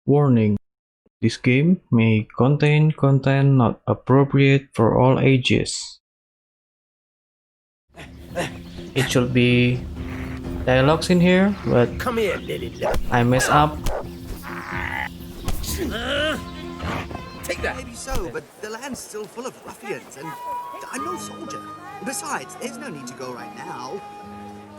Warning: this game may contain content not appropriate for all ages. It should be dialogues in here, but Come here, Lily. I mess up. Take that. Maybe so, but the land's still full of ruffians, and I'm no soldier. Besides, there's no need to go right now.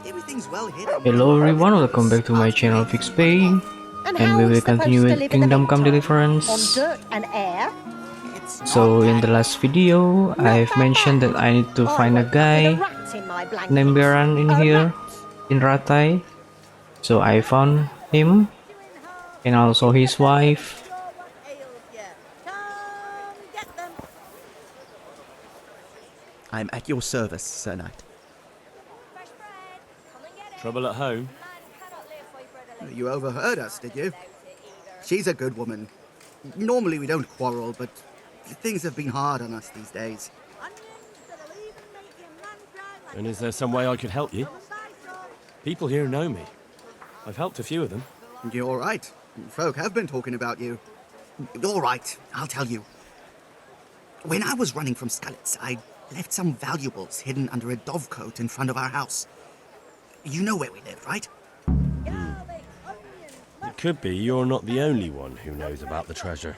Everything's well hidden. Hello everyone, welcome back to my channel Fix Paying, and we will continue with Kingdom Come Deliverance. On dirt and air. So in the last video, I've mentioned that I need to find a guy named Baran in here, in Ratai. So I found him, and also his wife. I'm at your service, Sir Knight. Trouble at home? You overheard us, did you? She's a good woman. Normally we don't quarrel, but things have been hard on us these days. And is there some way I could help you? People here know me. I've helped a few of them. You're right. Folk have been talking about you. All right, I'll tell you. When I was running from Skullets, I left some valuables hidden under a dovecote in front of our house. You know where we live, right? It could be you're not the only one who knows about the treasure.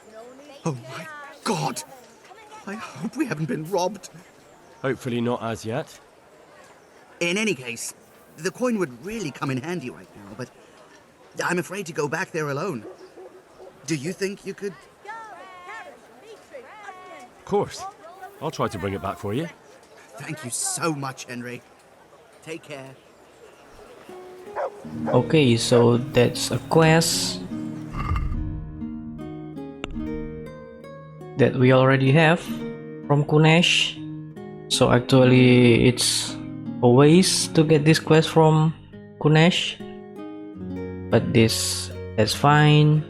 Oh my God! I hope we haven't been robbed. Hopefully not as yet. In any case, the coin would really come in handy right now, but I'm afraid to go back there alone. Do you think you could? Of course. I'll try to bring it back for you. Thank you so much, Henry. Take care. Okay, so that's a quest that we already have from Kunesh. So actually it's a waste to get this quest from Kunesh, but that's fine,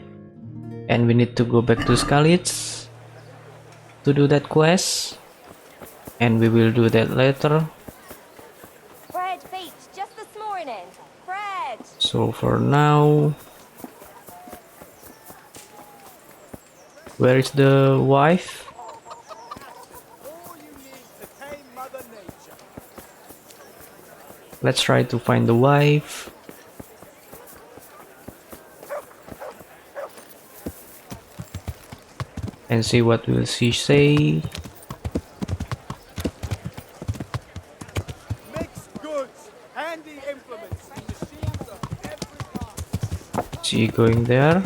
and we need to go back to Skalitz to do that quest, and we will do that later. Fred beat just this morning. Fred! So for now, where is the wife? Let's try to find the wife. And see what will she say. Mixed goods, handy implements, and machines of every kind. She going there?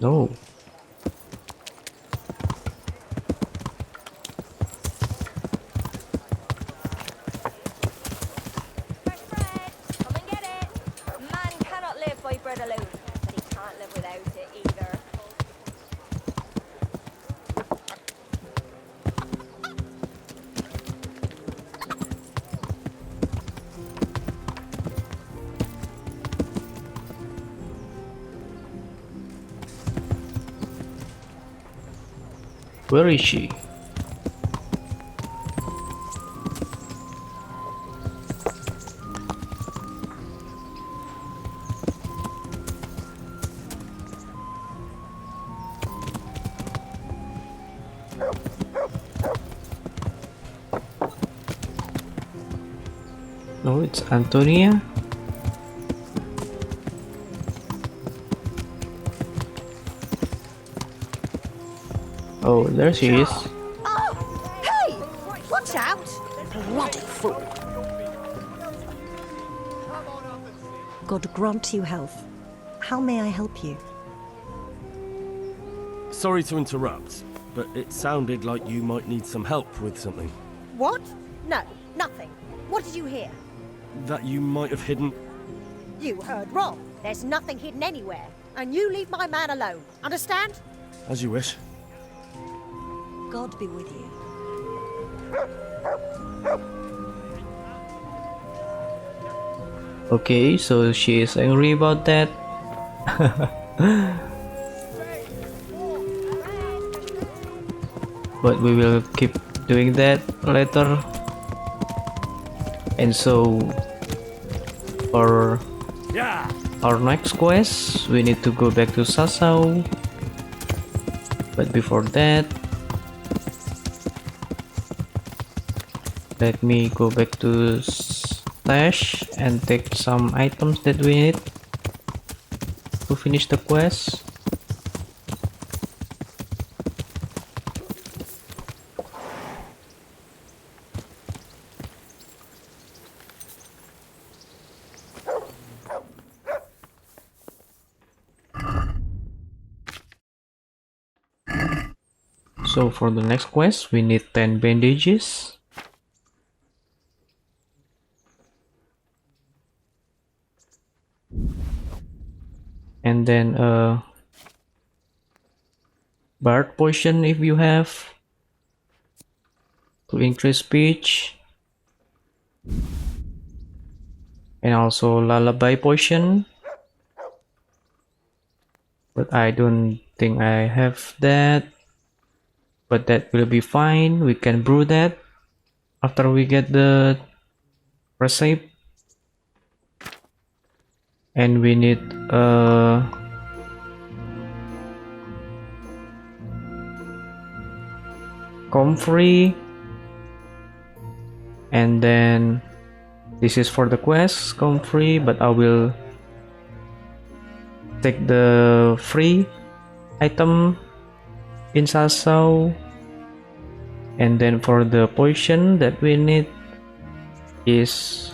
No. Fresh bread! Come and get it! Man cannot live by bread alone, but he can't live without it either. Where is she? No, it's Antonia. Oh, there she is. Oh, hey! Watch out! Bloody fool! God grant you health. How may I help you? Sorry to interrupt, but it sounded like you might need some help with something. What? No, nothing. What did you hear? That you might have hidden. You heard wrong. There's nothing hidden anywhere. And you leave my man alone. Understand? As you wish. God be with you. Okay, so she is angry about that. But we will keep doing that later. And so for our next quest, we need to go back to Sasau. But before that, let me go back to stash and take some items that we need to finish the quest. So for the next quest, we need 10 bandages. And then a bard potion if you have, to increase speech. And also lullaby potion. But I don't think I have that. But that will be fine. We can brew that after we get the recipe. And we need comfrey. And then this is for the quest, comfrey, but I will take the free item in Sasau. And then for the potion that we need is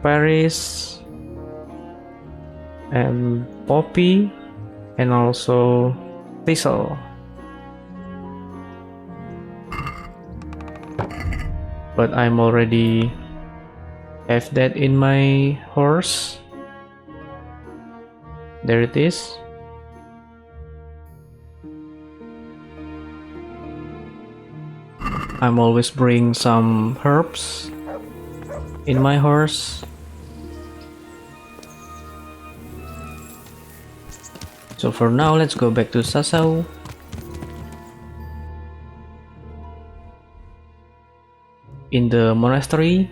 Paris and poppy and also thistle. But I'm already have that in my horse. There it is. I'm always bring some herbs in my horse. So for now, let's go back to Sasau. In the monastery.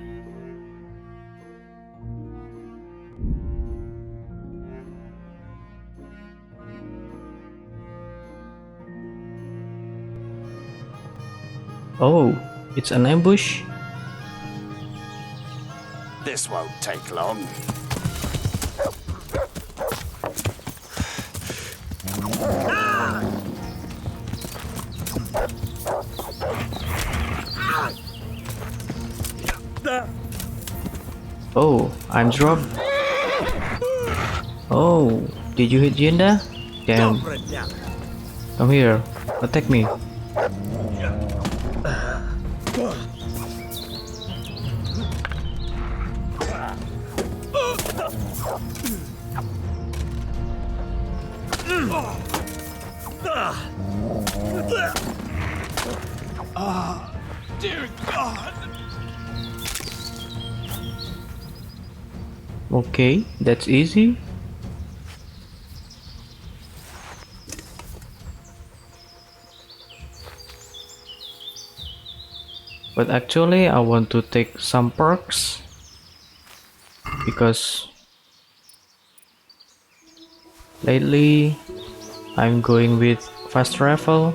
Oh, it's an ambush. This won't take long. Oh, I'm dropped. Oh, did you hit Jinda? Damn. Come here, attack me. Dear God! Okay, that's easy. But actually I want to take some perks because lately I'm going with fast travel.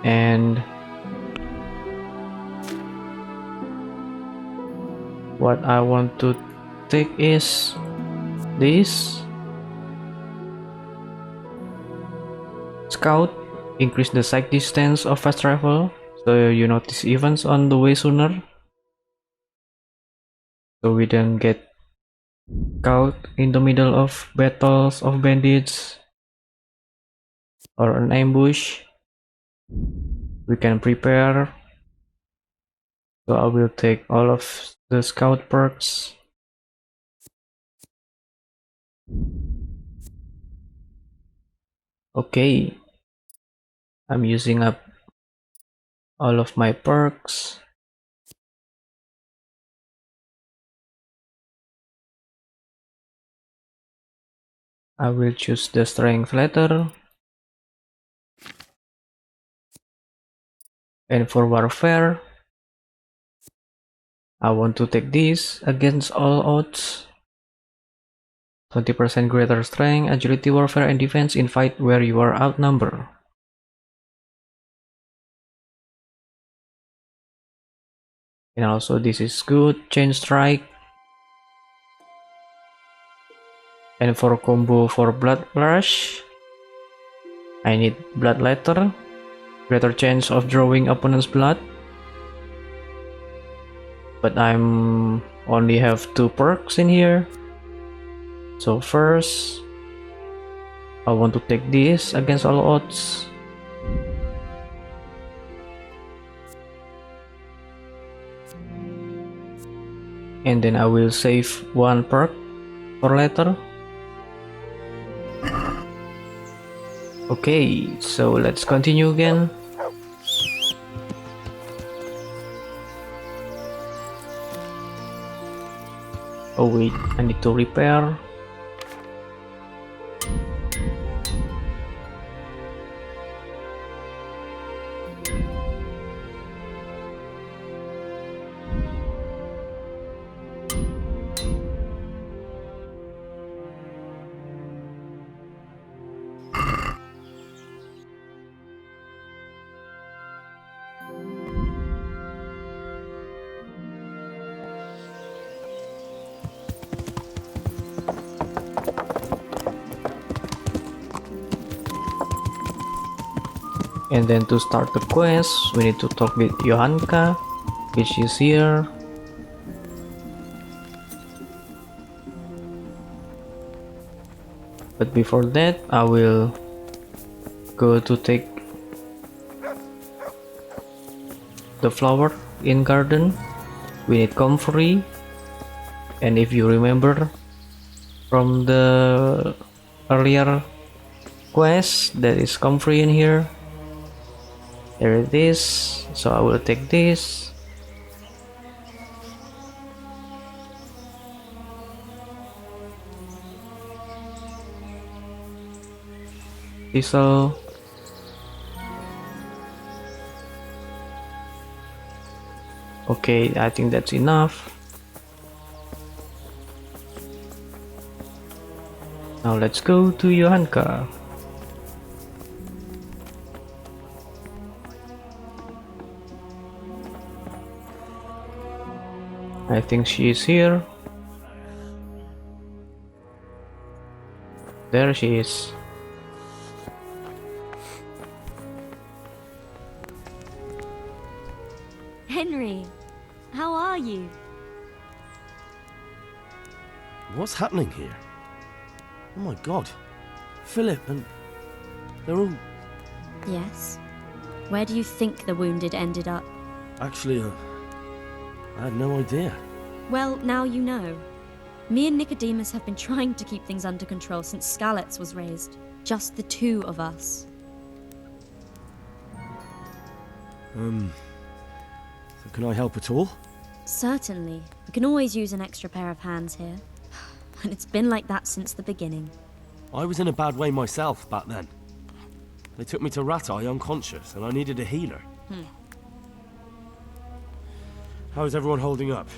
And what I want to take is this scout, increase the sight distance of fast travel so you notice events on the way sooner, so we don't get caught in the middle of battles of bandits or an ambush. We can prepare. So I will take all of the scout perks. Okay, I'm using up all of my perks. I will choose the strength letter. And for warfare, I want to take this against all odds. 20% greater strength, agility, warfare, and defense in fight where you are outnumbered. And also this is good, chain strike. And for combo for blood rush, I need blood letter, greater chance of drawing opponent's blood. But I'm only have 2 perks in here. So first, I want to take this against all odds. And then I will save 1 perk for later. Okay, so let's continue again. Oh wait, I need to repair. And then to start the quest, we need to talk with Johanka, which is here. But before that, I will go to take the flower in garden. We need comfrey. And if you remember from the earlier quest, there is comfrey in here. There it is, so I will take this. Thistle. Okay, I think that's enough. Now let's go to Johanka. I think she is here. There she is. Henry, how are you? What's happening here? Oh my god. Philip and... they're all... Yes. Where do you think the wounded ended up? Actually, I had no idea. Well, now you know. Me and Nicodemus have been trying to keep things under control since Skalitz was raised. Just the 2 of us. So can I help at all? Certainly. We can always use an extra pair of hands here. And it's been like that since the beginning. I was in a bad way myself back then. They took me to Ratai unconscious, and I needed a healer. How is everyone holding up?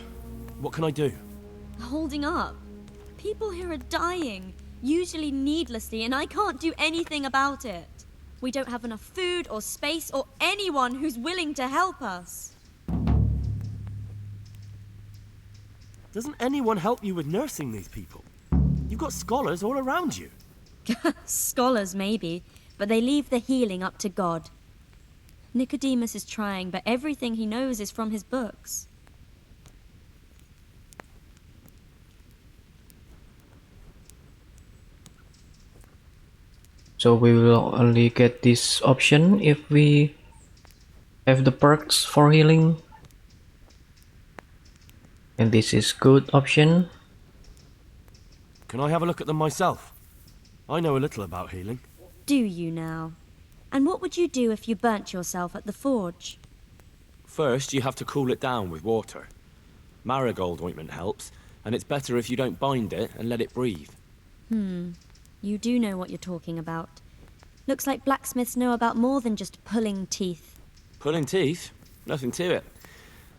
What can I do? Holding up? People here are dying, usually needlessly, and I can't do anything about it. We don't have enough food or space or anyone who's willing to help us. Doesn't anyone help you with nursing these people? You've got scholars all around you. Scholars, maybe, but they leave the healing up to God. Nicodemus is trying, but everything he knows is from his books. So we will only get this option if we have the perks for healing. And this is good option. Can I have a look at them myself? I know a little about healing. Do you now? And what would you do if you burnt yourself at the forge? First, you have to cool it down with water. Marigold ointment helps, and it's better if you don't bind it and let it breathe. You do know what you're talking about. Looks like blacksmiths know about more than just pulling teeth. Pulling teeth? Nothing to it.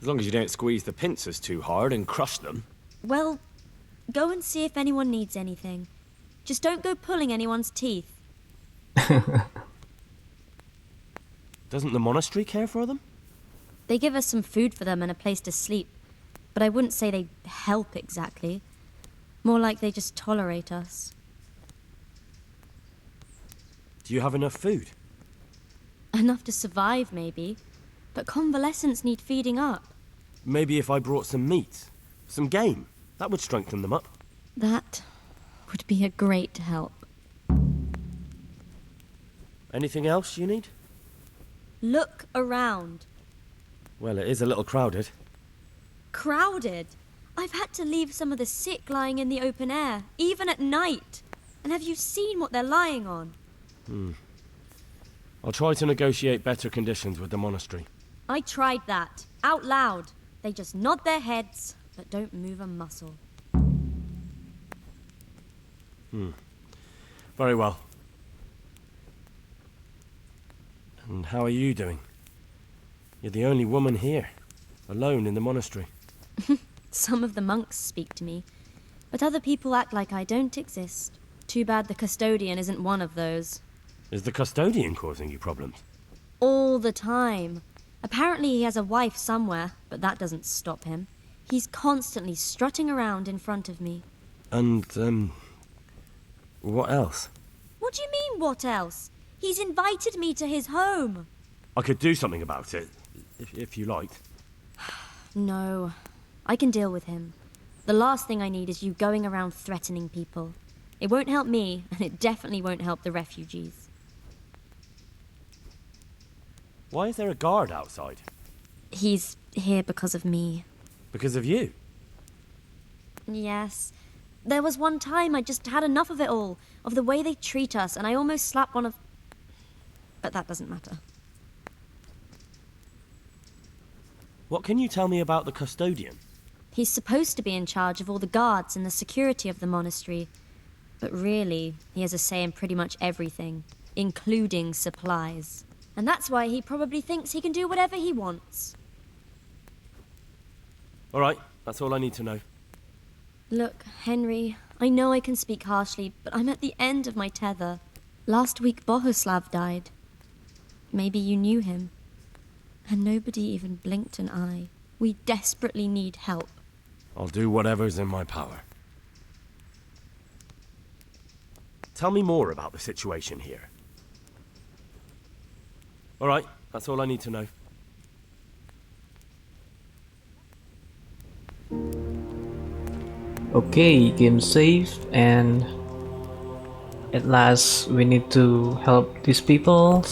As long as you don't squeeze the pincers too hard and crush them. Well, go and see if anyone needs anything. Just don't go pulling anyone's teeth. Doesn't the monastery care for them? They give us some food for them and a place to sleep, but I wouldn't say they help exactly. More like they just tolerate us. Do you have enough food? Enough to survive, maybe. But convalescents need feeding up. Maybe if I brought some meat, some game, that would strengthen them up. That would be a great help. Anything else you need? Look around. Well, it is a little crowded. Crowded? I've had to leave some of the sick lying in the open air, even at night. And have you seen what they're lying on? I'll try to negotiate better conditions with the monastery. I tried that, out loud. They just nod their heads, but don't move a muscle. Very well. And how are you doing? You're the only woman here, alone in the monastery. Some of the monks speak to me, but other people act like I don't exist. Too bad the custodian isn't one of those. Is the custodian causing you problems? All the time. Apparently he has a wife somewhere, but that doesn't stop him. He's constantly strutting around in front of me. And, what else? What do you mean, what else? He's invited me to his home. I could do something about it, if you liked. No, I can deal with him. The last thing I need is you going around threatening people. It won't help me, and it definitely won't help the refugees. Why is there a guard outside? He's here because of me. Because of you? Yes. There was one time I just had enough of it all, of the way they treat us, and I almost slapped one of... But that doesn't matter. What can you tell me about the custodian? He's supposed to be in charge of all the guards and the security of the monastery. But really, he has a say in pretty much everything, including supplies. And that's why he probably thinks he can do whatever he wants. All right, that's all I need to know. Look, Henry, I know I can speak harshly, but I'm at the end of my tether. Last week, Bohuslav died. Maybe you knew him. And nobody even blinked an eye. We desperately need help. I'll do whatever's in my power. Tell me more about the situation here. All right, that's all I need to know. Okay, game saved, and at last we need to help these people.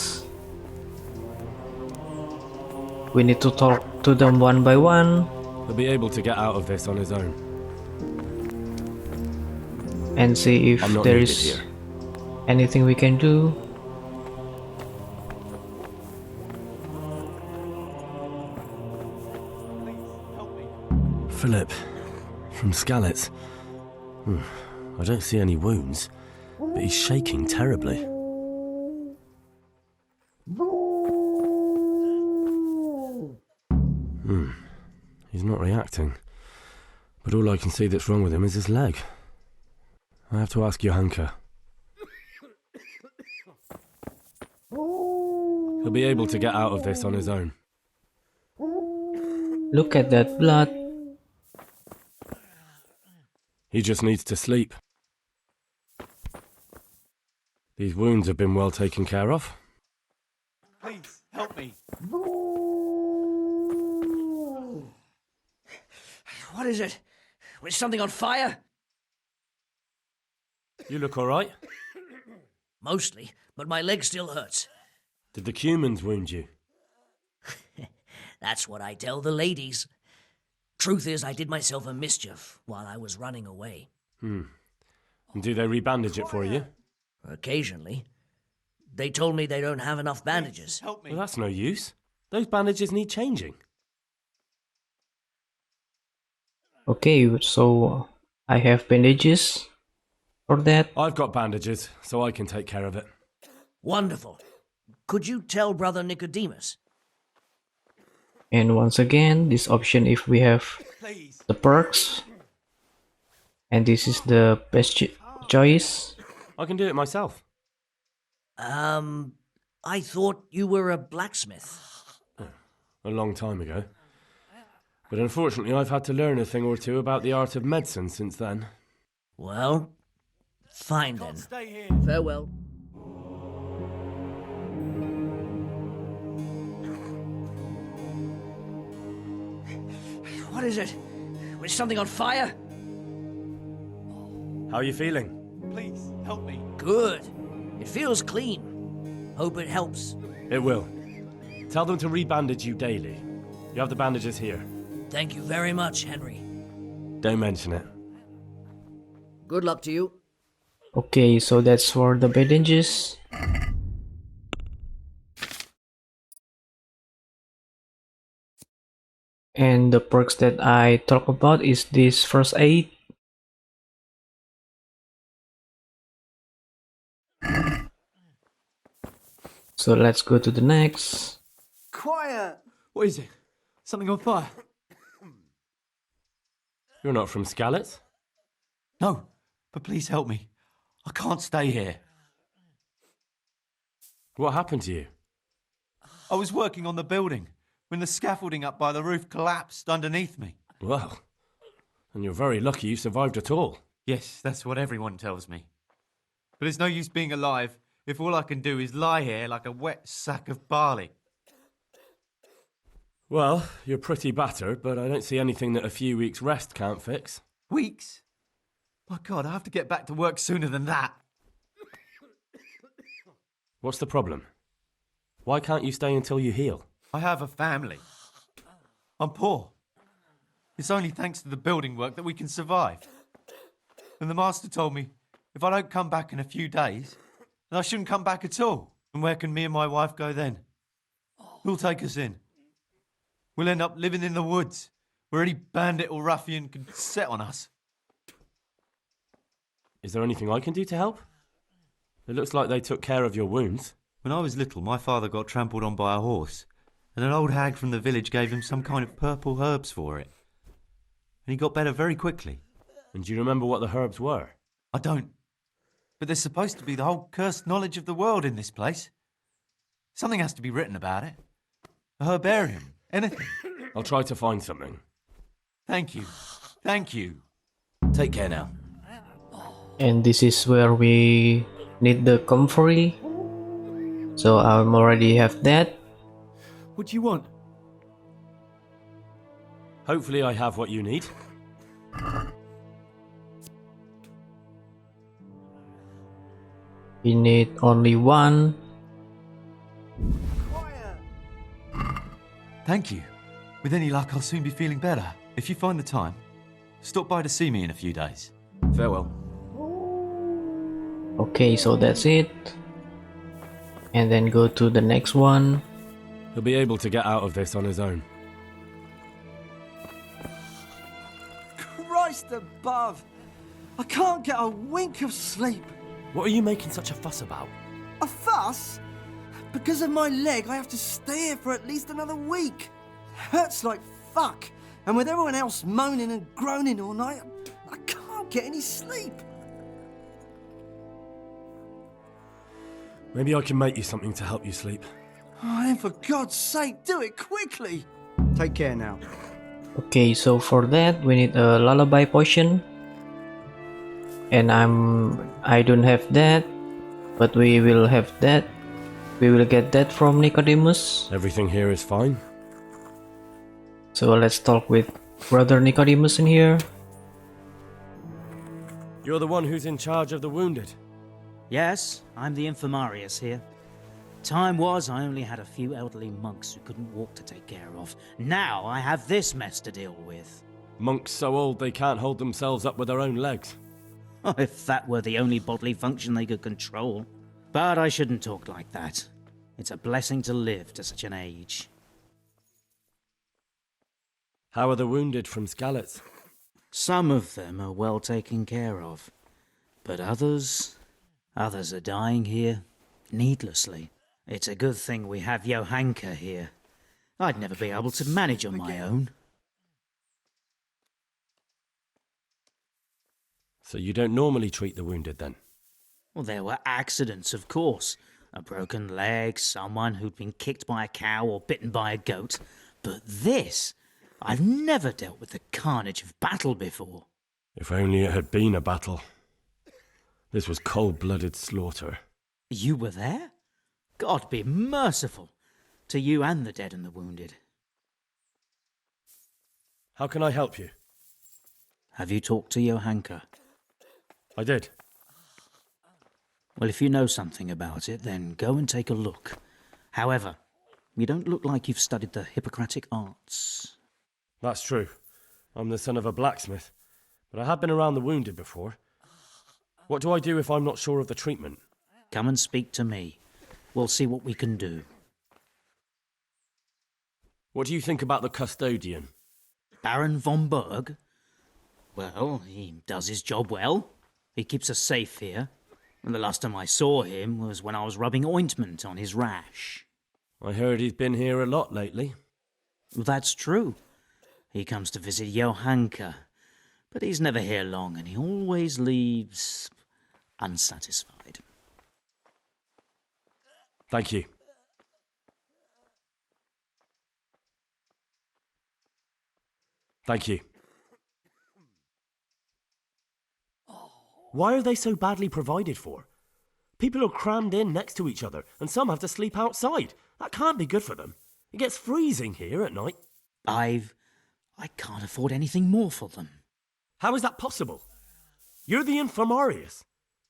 We need to talk to them one by one He'll be able to get out of this on his own. and see if I'm not there needed is here. anything we can do. Philip, from Skalitz. I don't see any wounds, but he's shaking terribly. He's not reacting. But all I can see that's wrong with him is his leg. I have to ask Johanka. He'll be able to get out of this on his own. Look at that blood. He just needs to sleep. These wounds have been well taken care of. Please, help me. What is it? Was something on fire? You look all right? Mostly, but my leg still hurts. Did the Cumans wound you? That's what I tell the ladies. Truth is, I did myself a mischief while I was running away. And do they rebandage it for you? Occasionally. They told me they don't have enough bandages. Help me. Well, that's no use. Those bandages need changing. Okay, so I have bandages for that. I've got bandages, so I can take care of it. Wonderful. Could you tell Brother Nicodemus? And once again, this option if we have Please. the perks, and this is the best choice. I can do it myself. I thought you were a blacksmith. A long time ago. But unfortunately, I've had to learn a thing or two about the art of medicine since then. Well, fine then. Stay here. Farewell. What is it? Was something on fire? How are you feeling? Please, help me. Good. It feels clean. Hope it helps. It will. Tell them to rebandage you daily. You have the bandages here. Thank you very much, Henry. Don't mention it. Good luck to you. Okay, so that's for the bandages. And the perks that I talk about is this first aid. So let's go to the next. Quiet! What is it? Something on fire? You're not from Skalitz? No, but please help me. I can't stay here. What happened to you? I was working on the building when the scaffolding up by the roof collapsed underneath me. Well, and you're very lucky you survived at all. Yes, that's what everyone tells me. But it's no use being alive if all I can do is lie here like a wet sack of barley. Well, you're pretty battered, but I don't see anything that a few weeks' rest can't fix. Weeks? My God, I have to get back to work sooner than that. What's the problem? Why can't you stay until you heal? I have a family. I'm poor. It's only thanks to the building work that we can survive. And the master told me if I don't come back in a few days, then I shouldn't come back at all. And where can me and my wife go then? Who'll take us in? We'll end up living in the woods, where any bandit or ruffian can set on us. Is there anything I can do to help? It looks like they took care of your wounds. When I was little, my father got trampled on by a horse, and an old hag from the village gave him some kind of purple herbs for it. And he got better very quickly. And do you remember what the herbs were? I don't. But there's supposed to be the whole cursed knowledge of the world in this place. Something has to be written about it. A herbarium. Anything. I'll try to find something. Thank you. Thank you. Take care now. And this is where we need the comfrey. So I already have that. What do you want? Hopefully I have what you need. We need only one. Thank you. With any luck, I'll soon be feeling better. If you find the time, stop by to see me in a few days. Farewell. Okay, so that's it. And then go to the next one. He'll be able to get out of this on his own. Christ above! I can't get a wink of sleep. What are you making such a fuss about? A fuss? Because of my leg, I have to stay here for at least another week. Hurts like fuck. And with everyone else moaning and groaning all night, I can't get any sleep. Maybe I can make you something to help you sleep. Oh, then for God's sake, do it quickly. Take care now. Okay, so for that we need a lullaby potion. And I don't have that, but we will have that. We will get that from Nicodemus. Everything here is fine. So let's talk with Brother Nicodemus in here. You're the one who's in charge of the wounded. Yes, I'm the infirmarius here. Time was I only had a few elderly monks who couldn't walk to take care of. Now I have this mess to deal with. Monks so old they can't hold themselves up with their own legs. If that were the only bodily function they could control. But I shouldn't talk like that. It's a blessing to live to such an age. How are the wounded from Skalitz? Some of them are well taken care of. But others are dying here needlessly. It's a good thing we have Johanka here. I'd never be able to manage on my own. So you don't normally treat the wounded then? Well, there were accidents, of course. A broken leg, someone who'd been kicked by a cow or bitten by a goat. But this, I've never dealt with the carnage of battle before. If only it had been a battle. This was cold-blooded slaughter. You were there? God be merciful to you and the dead and the wounded. How can I help you? Have you talked to Johanka? I did. Well, if you know something about it, then go and take a look. However, you don't look like you've studied the Hippocratic arts. That's true. I'm the son of a blacksmith, but I have been around the wounded before. What do I do if I'm not sure of the treatment? Come and speak to me. We'll see what we can do. What do you think about the custodian? Baron von Berg? Well, he does his job well. He keeps us safe here. And the last time I saw him was when I was rubbing ointment on his rash. I heard he's been here a lot lately. That's true. He comes to visit Johanka, but he's never here long, and he always leaves unsatisfied. Thank you. Thank you. Why are they so badly provided for? People are crammed in next to each other, and some have to sleep outside. That can't be good for them. It gets freezing here at night. I can't afford anything more for them. How is that possible? You're the infirmarius.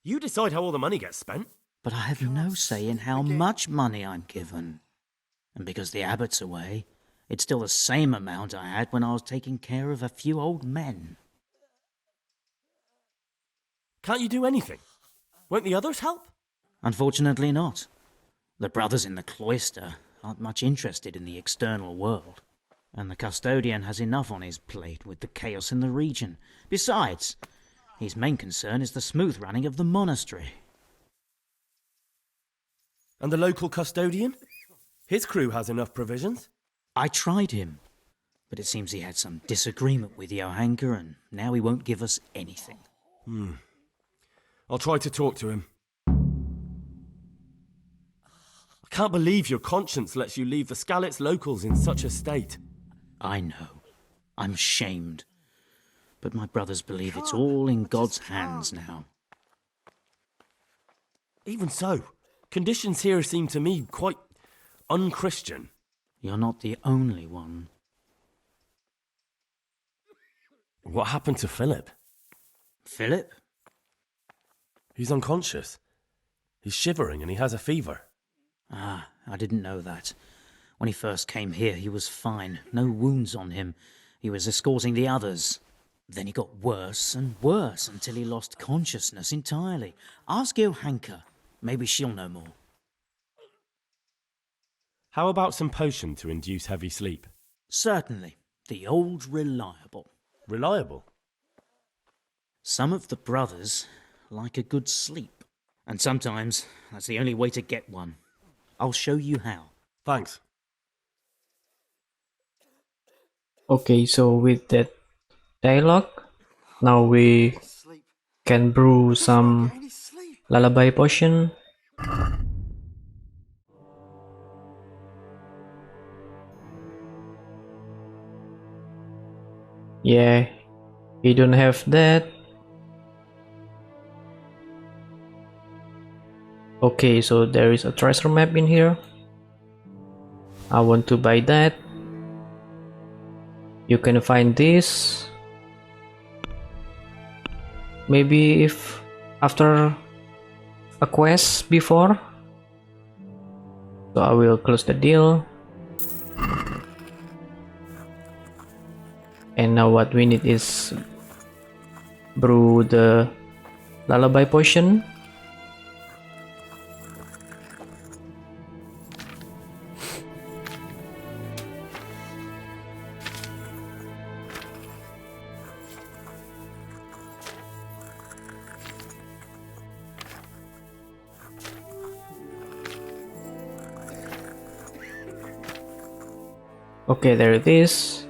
You decide how all the money gets spent. But I have no say in how much money I'm given. And because the abbot's away, it's still the same amount I had when I was taking care of a few old men. Can't you do anything? Won't the others help? Unfortunately not. The brothers in the cloister aren't much interested in the external world. And the custodian has enough on his plate with the chaos in the region. Besides, his main concern is the smooth running of the monastery. And the local custodian? His crew has enough provisions. I tried him, but it seems he had some disagreement with Johanka, and now he won't give us anything. I'll try to talk to him. I can't believe your conscience lets you leave the Skalitz locals in such a state. I know. I'm ashamed. But my brothers believe it's all in God's hands now. Even so, conditions here seem to me quite unchristian. You're not the only one. What happened to Philip? Philip? He's unconscious. He's shivering and he has a fever. Ah, I didn't know that. When he first came here, he was fine. No wounds on him. He was escorting the others. Then he got worse and worse until he lost consciousness entirely. Ask Johanka. Maybe she'll know more. How about some potion to induce heavy sleep? Certainly. The old reliable. Reliable? Some of the brothers like a good sleep. And sometimes that's the only way to get one. I'll show you how. Thanks. Okay, so with that dialogue, now we can brew some lullaby potion. Yeah, we don't have that. Okay, so there is a treasure map in here. I want to buy that. You can find this. Maybe if after a quest before. So I will close the deal. And now what we need is brew the lullaby potion. Okay, there it is.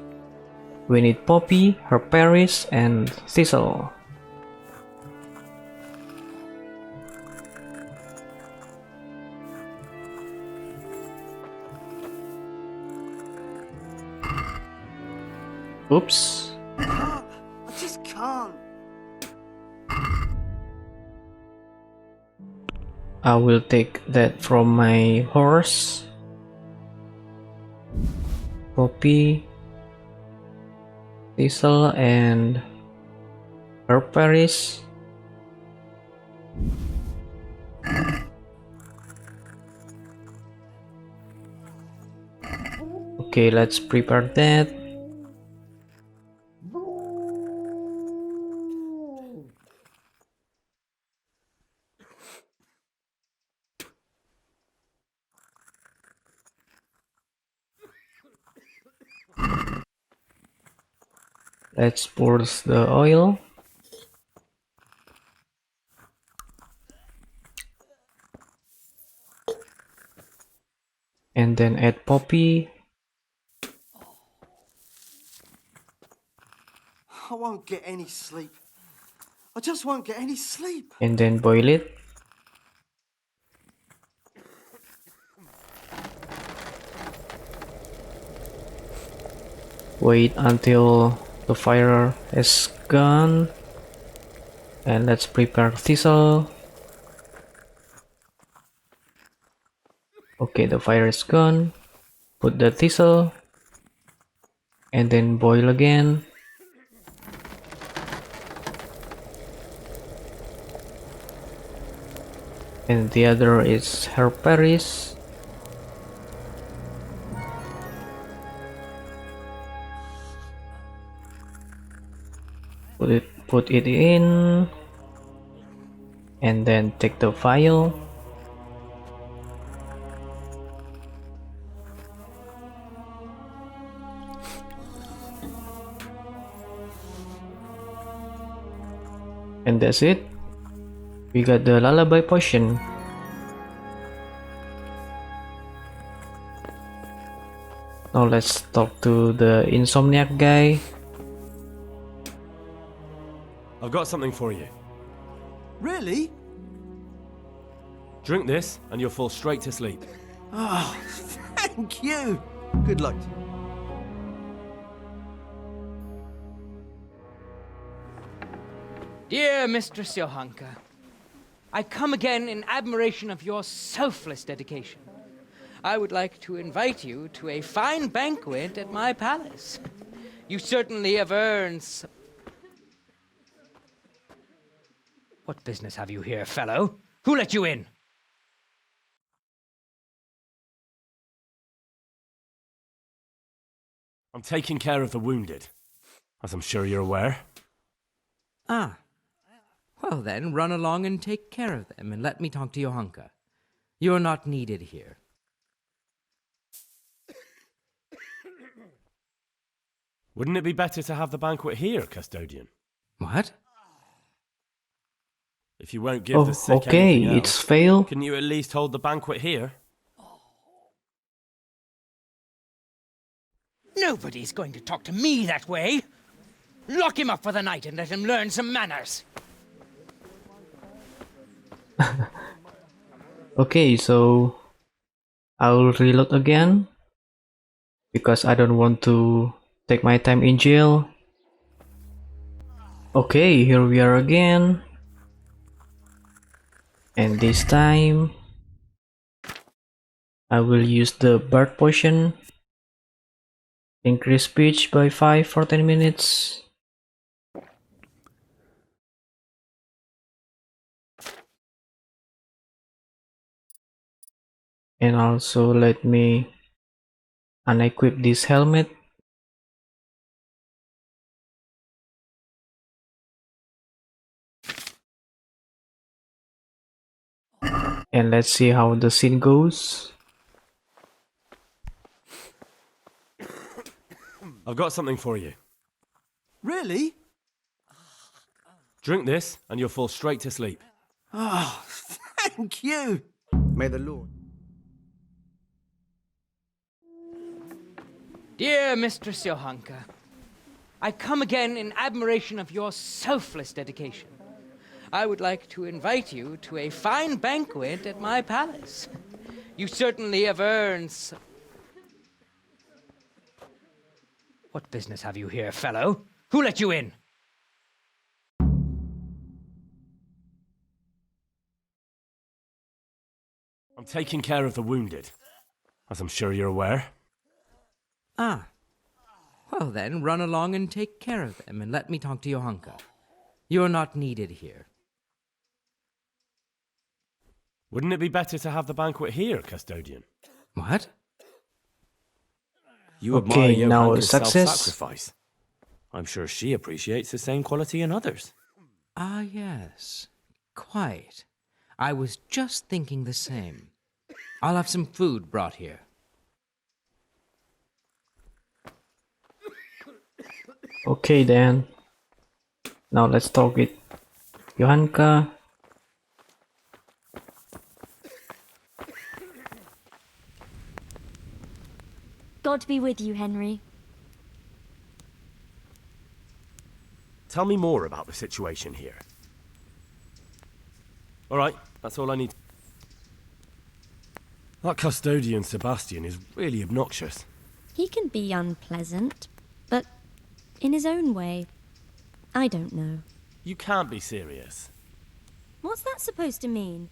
We need Poppy, Herparis, and Thistle. Oops. I just can't. I will take that from my horse. Poppy, Thistle, and Herparis. Okay, let's prepare that. Let's pour the oil. And then add Poppy. I won't get any sleep. I just won't get any sleep. And then boil it. Wait until the fire is gone. And let's prepare Thistle. Okay, the fire is gone. Put the Thistle. And then boil again. And the other is Herparis. Put it in, and then take the vial. And that's it. We got the lullaby potion. Now let's talk to the insomniac guy. I've got something for you. Really? Drink this, and you'll fall straight to sleep. Oh, thank you. Good luck to you. Dear Mistress Johanka, I come again in admiration of your selfless dedication. I would like to invite you to a fine banquet at my palace. You certainly have earned some... What business have you here, fellow? Who let you in? I'm taking care of the wounded, as I'm sure you're aware. Ah. Well then, run along and take care of them, and let me talk to Johanka. You're not needed here. Wouldn't it be better to have the banquet here, custodian? What? If you won't give the sick okay, anything it's else, fail. can you at least hold the banquet here? Nobody's going to talk to me that way. Lock him up for the night and let him learn some manners. Okay, so I'll reload again because I don't want to take my time in jail. Okay, here we are again. And this time I will use the bird potion. Increase speech by 5 for 10 minutes. And also let me unequip this helmet. And let's see how the scene goes. I've got something for you. Really? Drink this, and you'll fall straight to sleep. Oh, thank you. May the Lord. Dear Mistress Johanka, I come again in admiration of your selfless dedication. I would like to invite you to a fine banquet at my palace. You certainly have earned What business have you here, fellow? Who let you in? I'm taking care of the wounded, as I'm sure you're aware. Ah. Well then, run along and take care of them, and let me talk to Johanka. You're not needed here. Wouldn't it be better to have the banquet here, custodian? What? You Okay, admire now Johanka's success. self-sacrifice. I'm sure she appreciates the same quality in others. Ah, yes. Quite. I was just thinking the same. I'll have some food brought here. Okay then. Now let's talk with Johanka. God be with you, Henry. Tell me more about the situation here. Alright, that's all I need. That custodian Sebastian is really obnoxious. He can be unpleasant, but in his own way. I don't know. You can't be serious. What's that supposed to mean?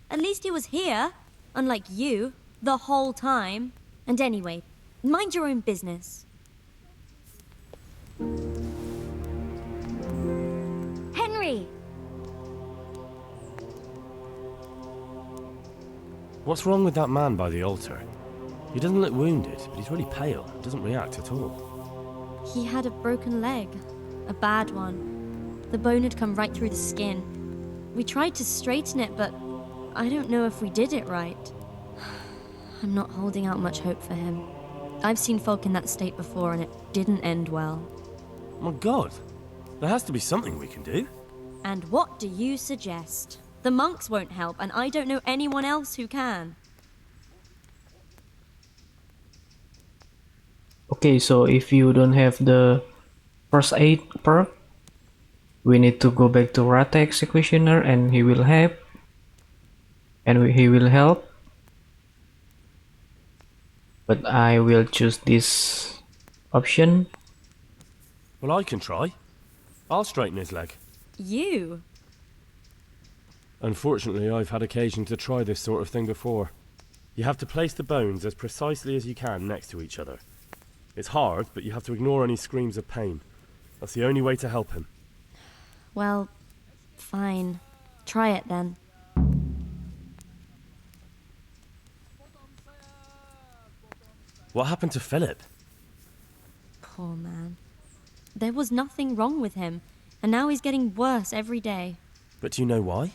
At least he was here, unlike you, the whole time. And anyway, mind your own business. Henry! What's wrong with that man by the altar? He doesn't look wounded, but he's really pale. Doesn't react at all. He had a broken leg. A bad one. The bone had come right through the skin. We tried to straighten it, but I don't know if we did it right. I'm not holding out much hope for him. I've seen folk in that state before, and it didn't end well. My God, there has to be something we can do. And what do you suggest? The monks won't help, and I don't know anyone else who can. Okay, so if you don't have the first aid perk, we need to go back to Rata Executioner and he will help. He will help. But I will choose this option. Well, I can try. I'll straighten his leg. You? Unfortunately, I've had occasion to try this sort of thing before. You have to place the bones as precisely as you can next to each other. It's hard, but you have to ignore any screams of pain. That's the only way to help him. Well, fine. Try it then. What happened to Philip? Poor man. There was nothing wrong with him, and now he's getting worse every day. But do you know why?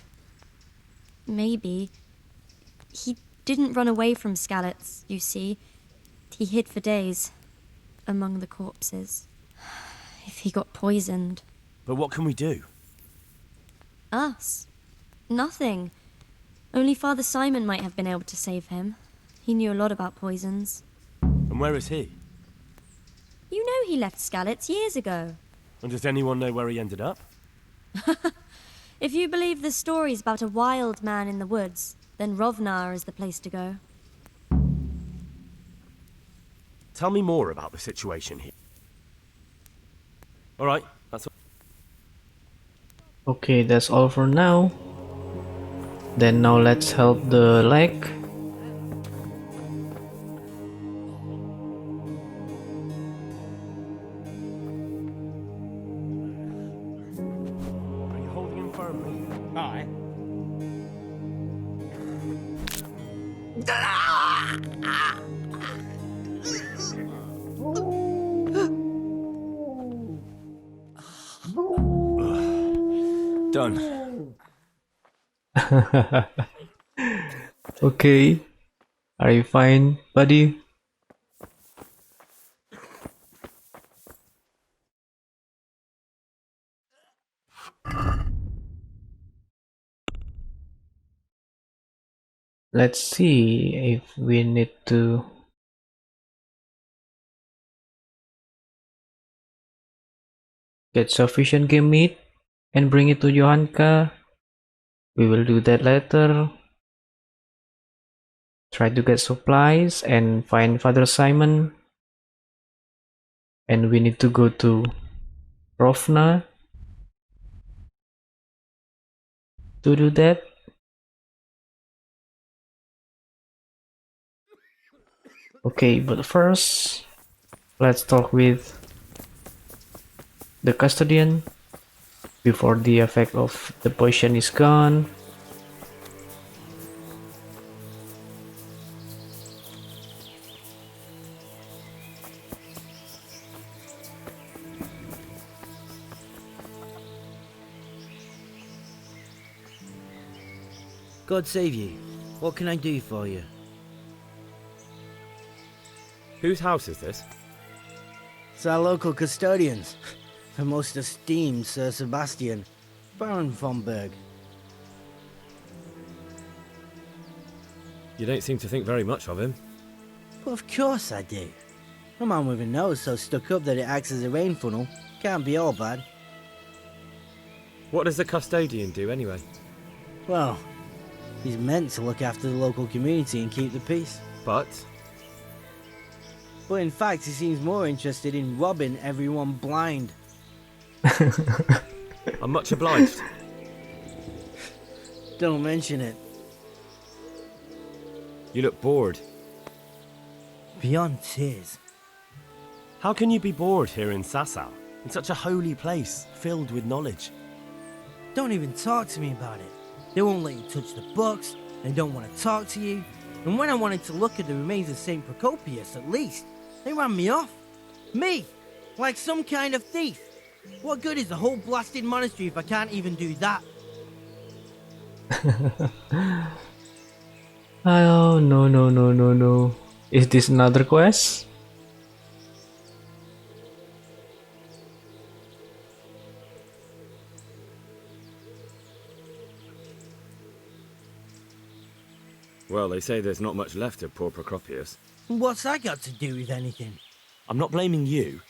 Maybe. He didn't run away from Skalitz, you see. He hid for days, among the corpses. If he got poisoned. But what can we do? Us? Nothing. Only Father Simon might have been able to save him. He knew a lot about poisons. And where is he? You know he left Skalitz years ago. And does anyone know where he ended up? If you believe the stories about a wild man in the woods, then Rovnar is the place to go. Tell me more about the situation here. Alright, that's all. Okay, that's all for now. Then now let's help the leg. Are you holding him firmly? Aye. Done. Okay. Are you fine, buddy? Let's see if we need to get sufficient game meat and bring it to Johanka. We will do that later. Try to get supplies and find Father Simon. And we need to go to Rovna to do that. Okay, but first, let's talk with the custodian before the effect of the poison is gone. God save you. What can I do for you? Whose house is this? It's our local custodian's. The most esteemed Sir Sebastian, Baron von Berg. You don't seem to think very much of him. Well, of course I do. A man with a nose so stuck up that it acts as a rain funnel can't be all bad. What does the custodian do anyway? Well, he's meant to look after the local community and keep the peace. But in fact, he seems more interested in robbing everyone blind. I'm much obliged. Don't mention it. You look bored. Beyond tears. How can you be bored here in Sasau, in such a holy place, filled with knowledge? Don't even talk to me about it. They won't let you touch the books, they don't want to talk to you, and when I wanted to look at the remains of St. Procopius, at least, they ran me off. Me! Like some kind of thief. What good is the whole blasted monastery if I can't even do that? Oh, no. Is this another quest? Well, they say there's not much left of poor Procopius. What's that got to do with anything? I'm not blaming you.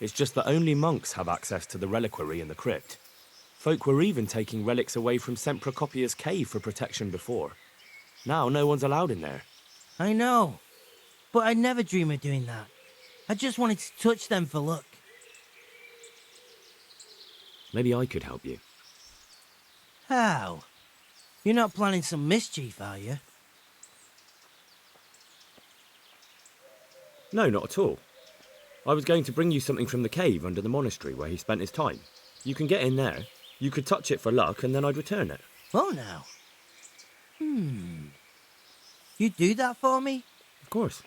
It's just that only monks have access to the reliquary in the crypt. Folk were even taking relics away from St. Procopius' cave for protection before. Now no one's allowed in there. I know, but I'd never dream of doing that. I just wanted to touch them for luck. Maybe I could help you. How? You're not planning some mischief, are you? No, not at all. I was going to bring you something from the cave under the monastery where he spent his time. You can get in there, you could touch it for luck, and then I'd return it. Oh, now. You'd do that for me? Of course.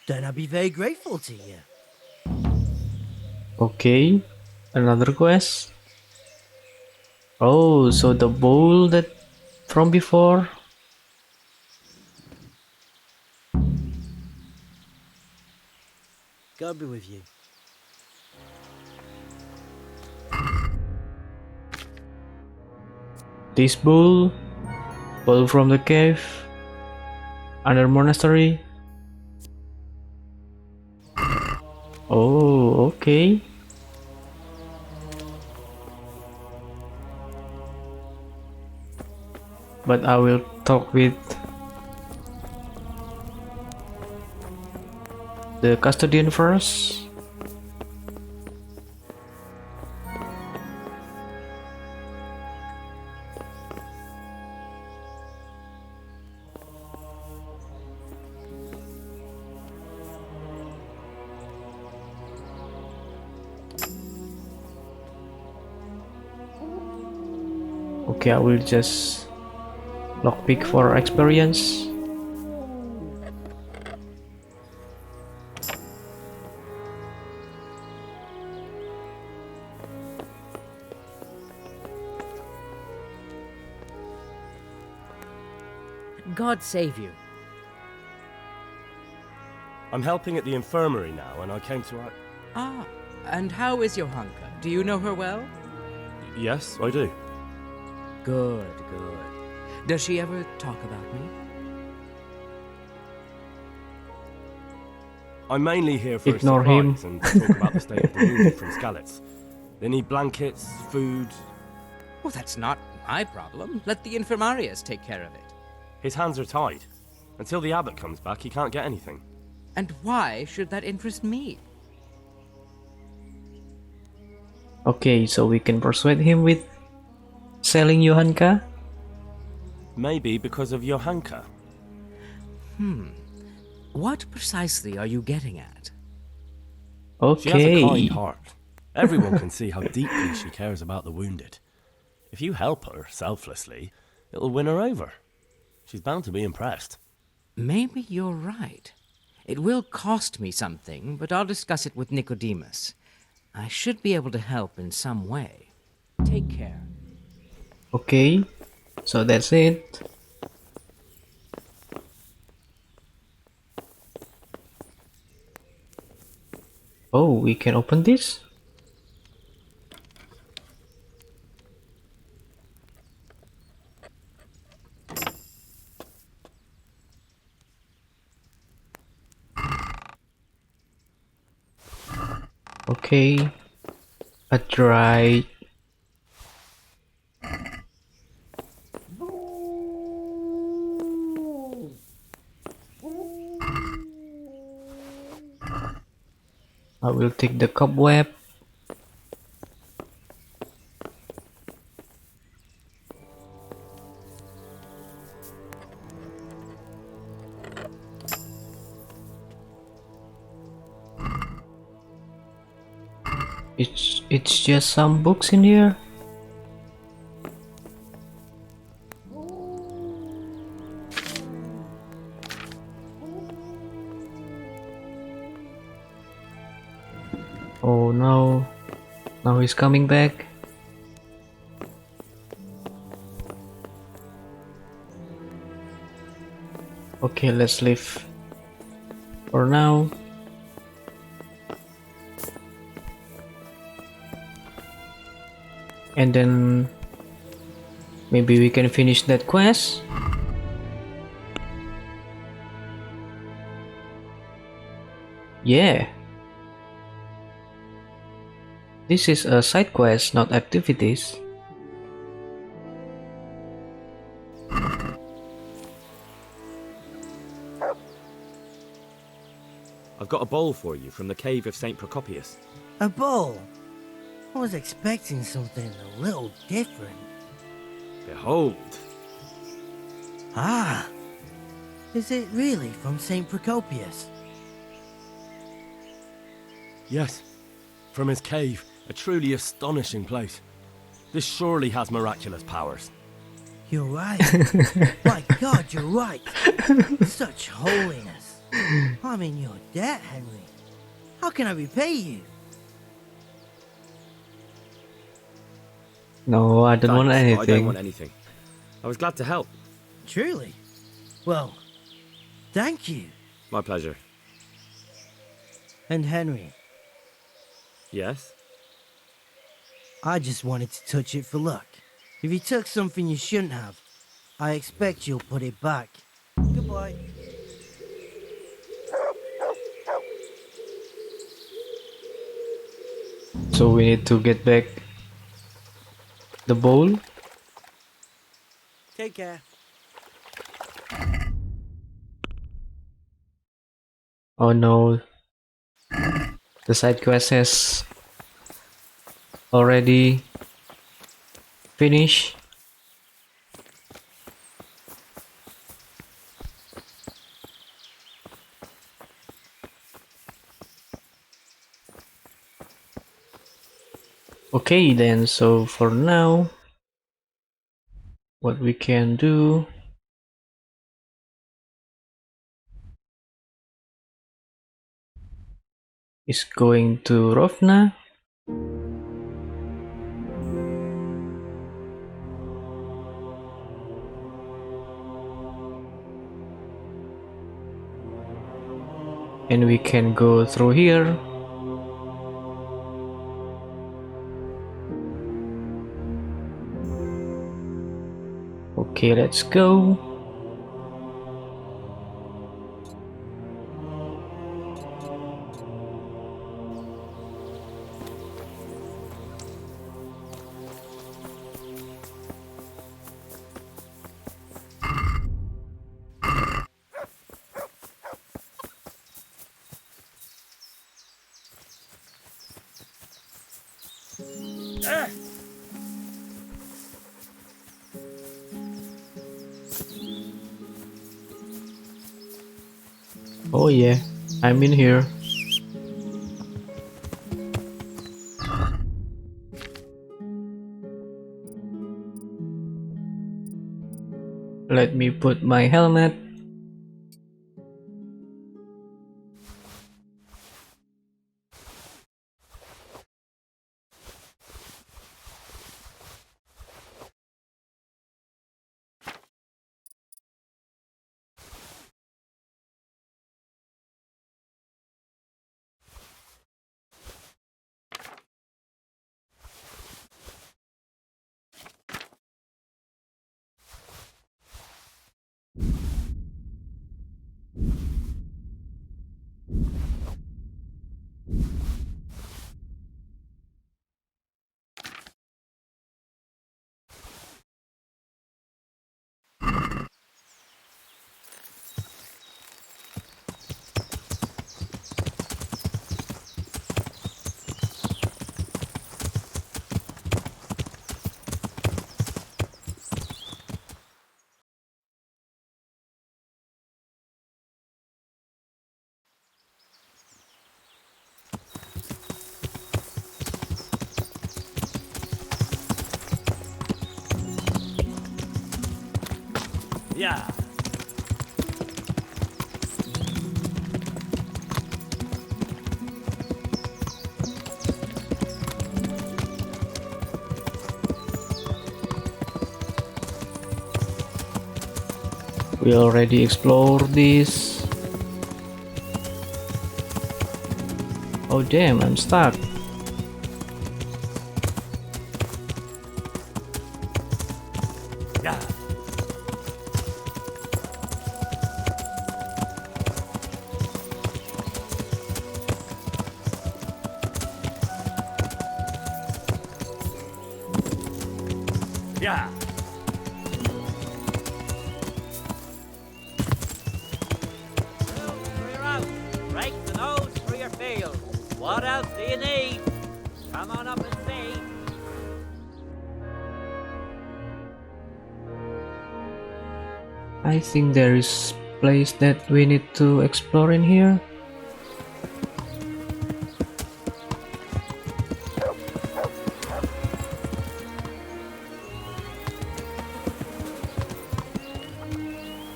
Then I'd be very grateful to you. Okay, another quest. Oh, so the bowl that from before. God be with you. This bowl from the cave, under monastery. Oh, okay. But I will talk with the custodian first. Okay, I will just lockpick for experience. God save you. I'm helping at the infirmary now, and I came to... Ah, and how is Johanka? Do you know her well? Yes, I do. Good, good. Does she ever talk about me? I'm mainly here for Ignore him. supplies and to talk about the state of the wounded from Skalitz. They need blankets, food. Well, that's not my problem. Let the infirmarius take care of it. His hands are tied. Until the abbot comes back, he can't get anything. And why should that interest me? Okay, so we can persuade him with selling Johanka. Maybe because of Johanka. What precisely are you getting at? She has a Okay. kind heart. Everyone can see how deeply she cares about the wounded. If you help her selflessly, it'll win her over. She's bound to be impressed. Maybe you're right. It will cost me something, but I'll discuss it with Nicodemus. I should be able to help in some way. Take care. Okay, so that's it. Oh, we can open this? Okay, a dry. I will take the cobweb. It's just some books in here. Oh no, now he's coming back. Okay, let's leave for now. And then maybe we can finish that quest. Yeah. This is a side quest, not activities. I've got a bowl for you from the cave of St. Procopius. A bowl? I was expecting something a little different. Behold. Ah! Is it really from St. Procopius? Yes, from his cave. A truly astonishing place. This surely has miraculous powers. You're right. My God, you're right. Such holiness. I'm in your debt, Henry. How can I repay you? No, I don't want Thanks, anything. I don't want anything. I was glad to help. Truly? Well, thank you. My pleasure. And Henry, Yes? I just wanted to touch it for luck. If you took something you shouldn't have, I expect you'll put it back. Goodbye. So we need to get back the bowl. Take care. Oh no. The side quest has already finished. Okay then, so for now what we can do is going to Rovna. And we can go through here. Okay, let's go. Oh yeah, I'm in here. Let me put my helmet. Yeah. We already explored this. Oh damn, I'm stuck. Yeah. Yeah. For your house, rake the nose for your field. What else do you need? Come on up and see. I think there is place that we need to explore in here.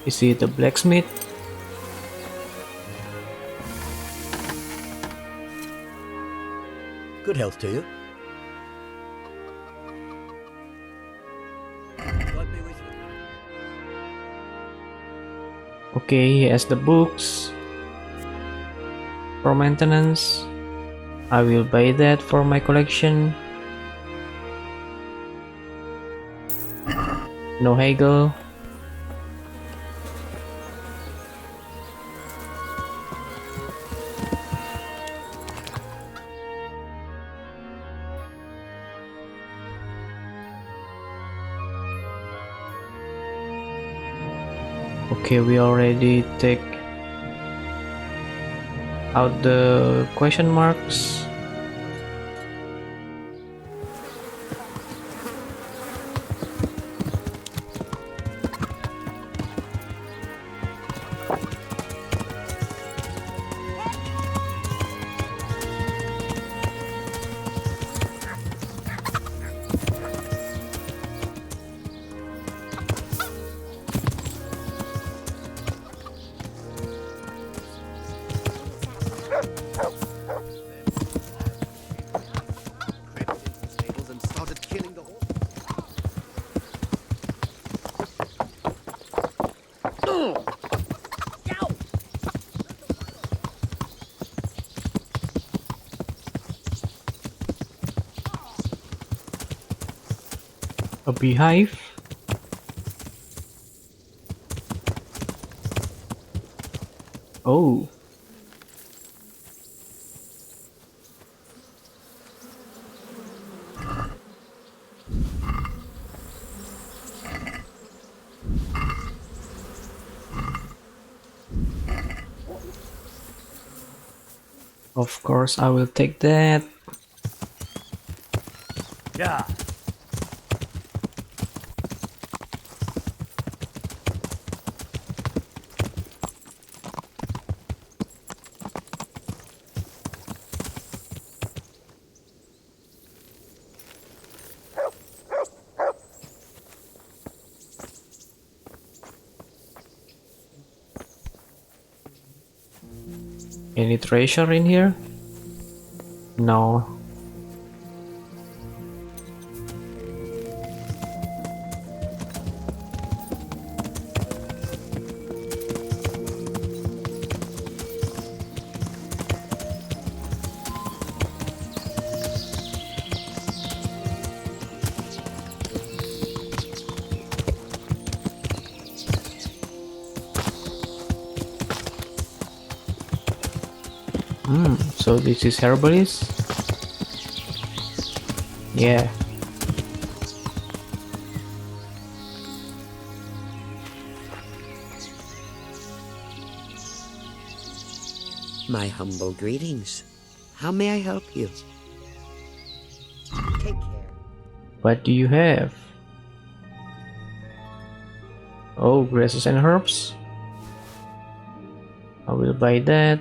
Is it the blacksmith? Good health to you. God be with you. Okay, he has the books. For maintenance, I will buy that for my collection. No haggle. Okay, we already take out the question marks. And started killing the horse. A beehive. Oh. Of course, I will take that. Yeah. Any treasure in here? No. So this is herbalist? Yeah. My humble greetings. How may I help you? Take care. What do you have? Oh, grasses and herbs. I will buy that.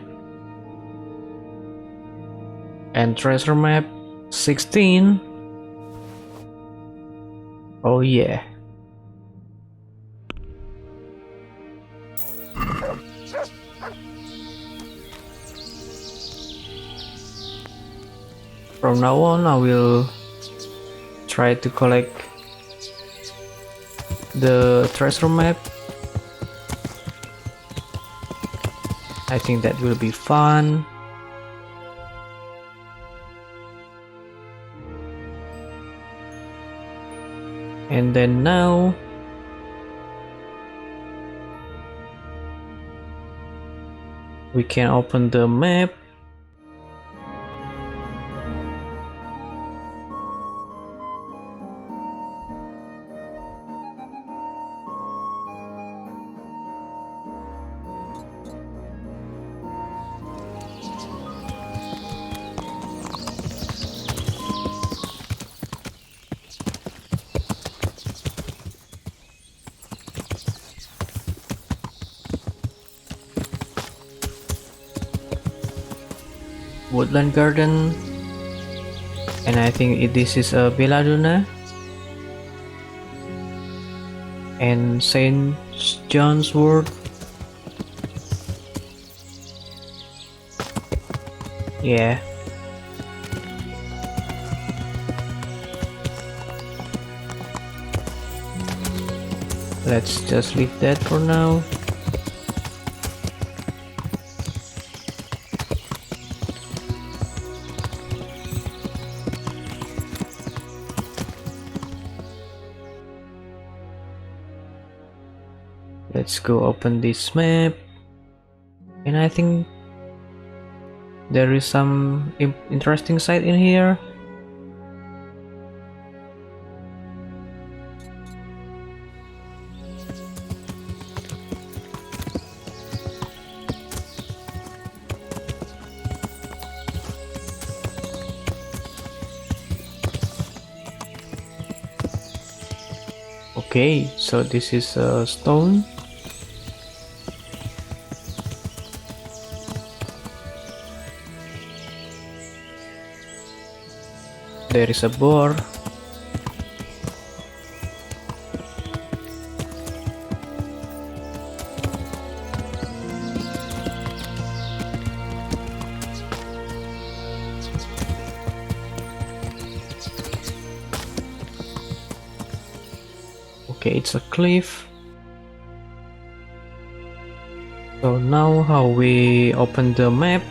And treasure map 16. Oh yeah. From now on, I will try to collect the treasure map. I think that will be fun. And then now we can open the map. Woodland Garden, and I think this is a Belladonna and Saint John's Wort. Yeah. Let's just leave that for now. Let's go open this map, and I think there is some interesting site in here. Okay, so this is a stone. There is a boar. Okay, it's a cliff. So now how we open the map?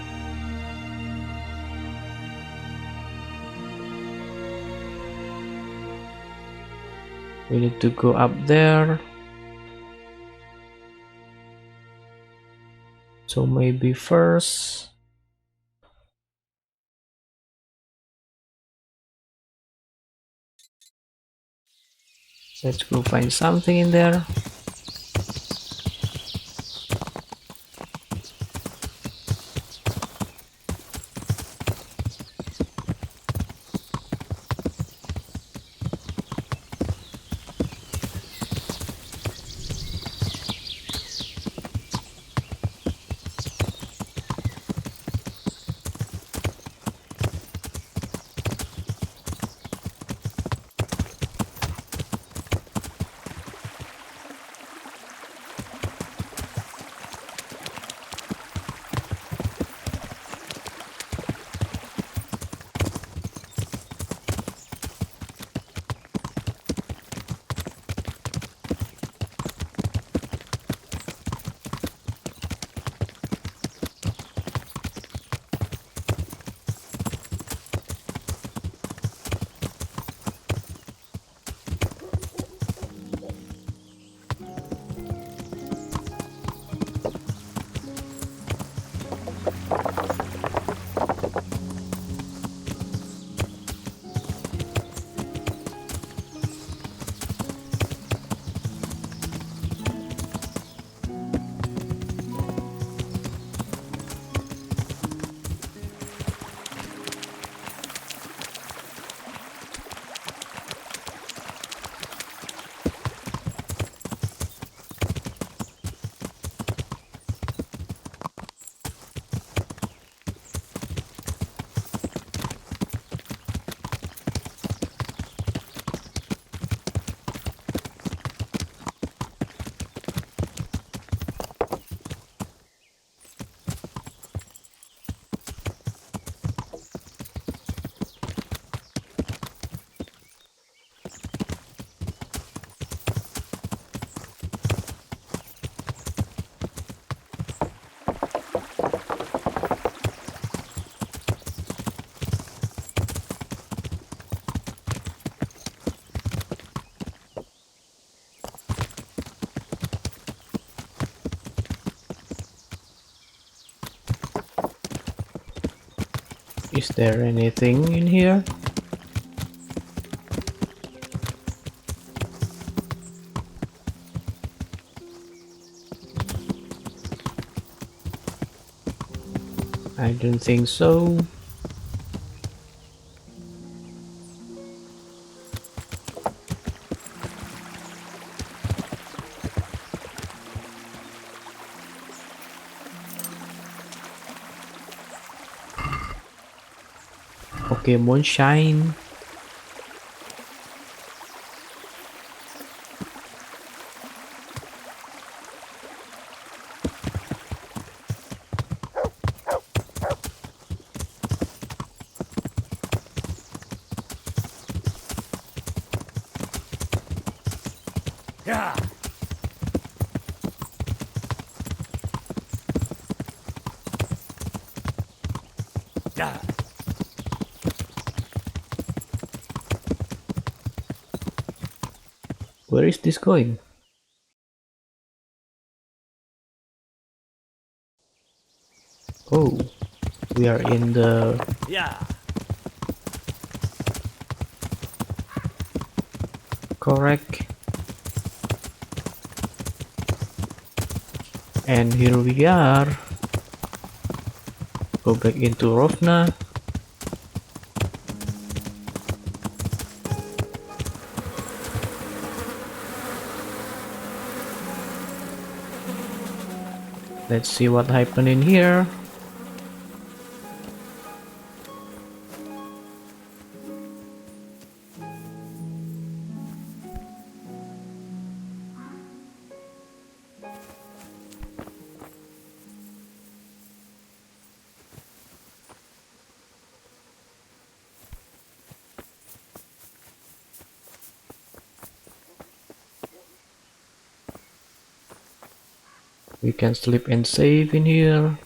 We need to go up there. So maybe first let's go find something in there. Is there anything in here? I don't think so. Okay, moonshine. Yeah. Yeah. Where is this going? Oh, we are in the Yeah. correct. And here we are. Go back into Rovna. Let's see what happened in here. We can sleep and save in here.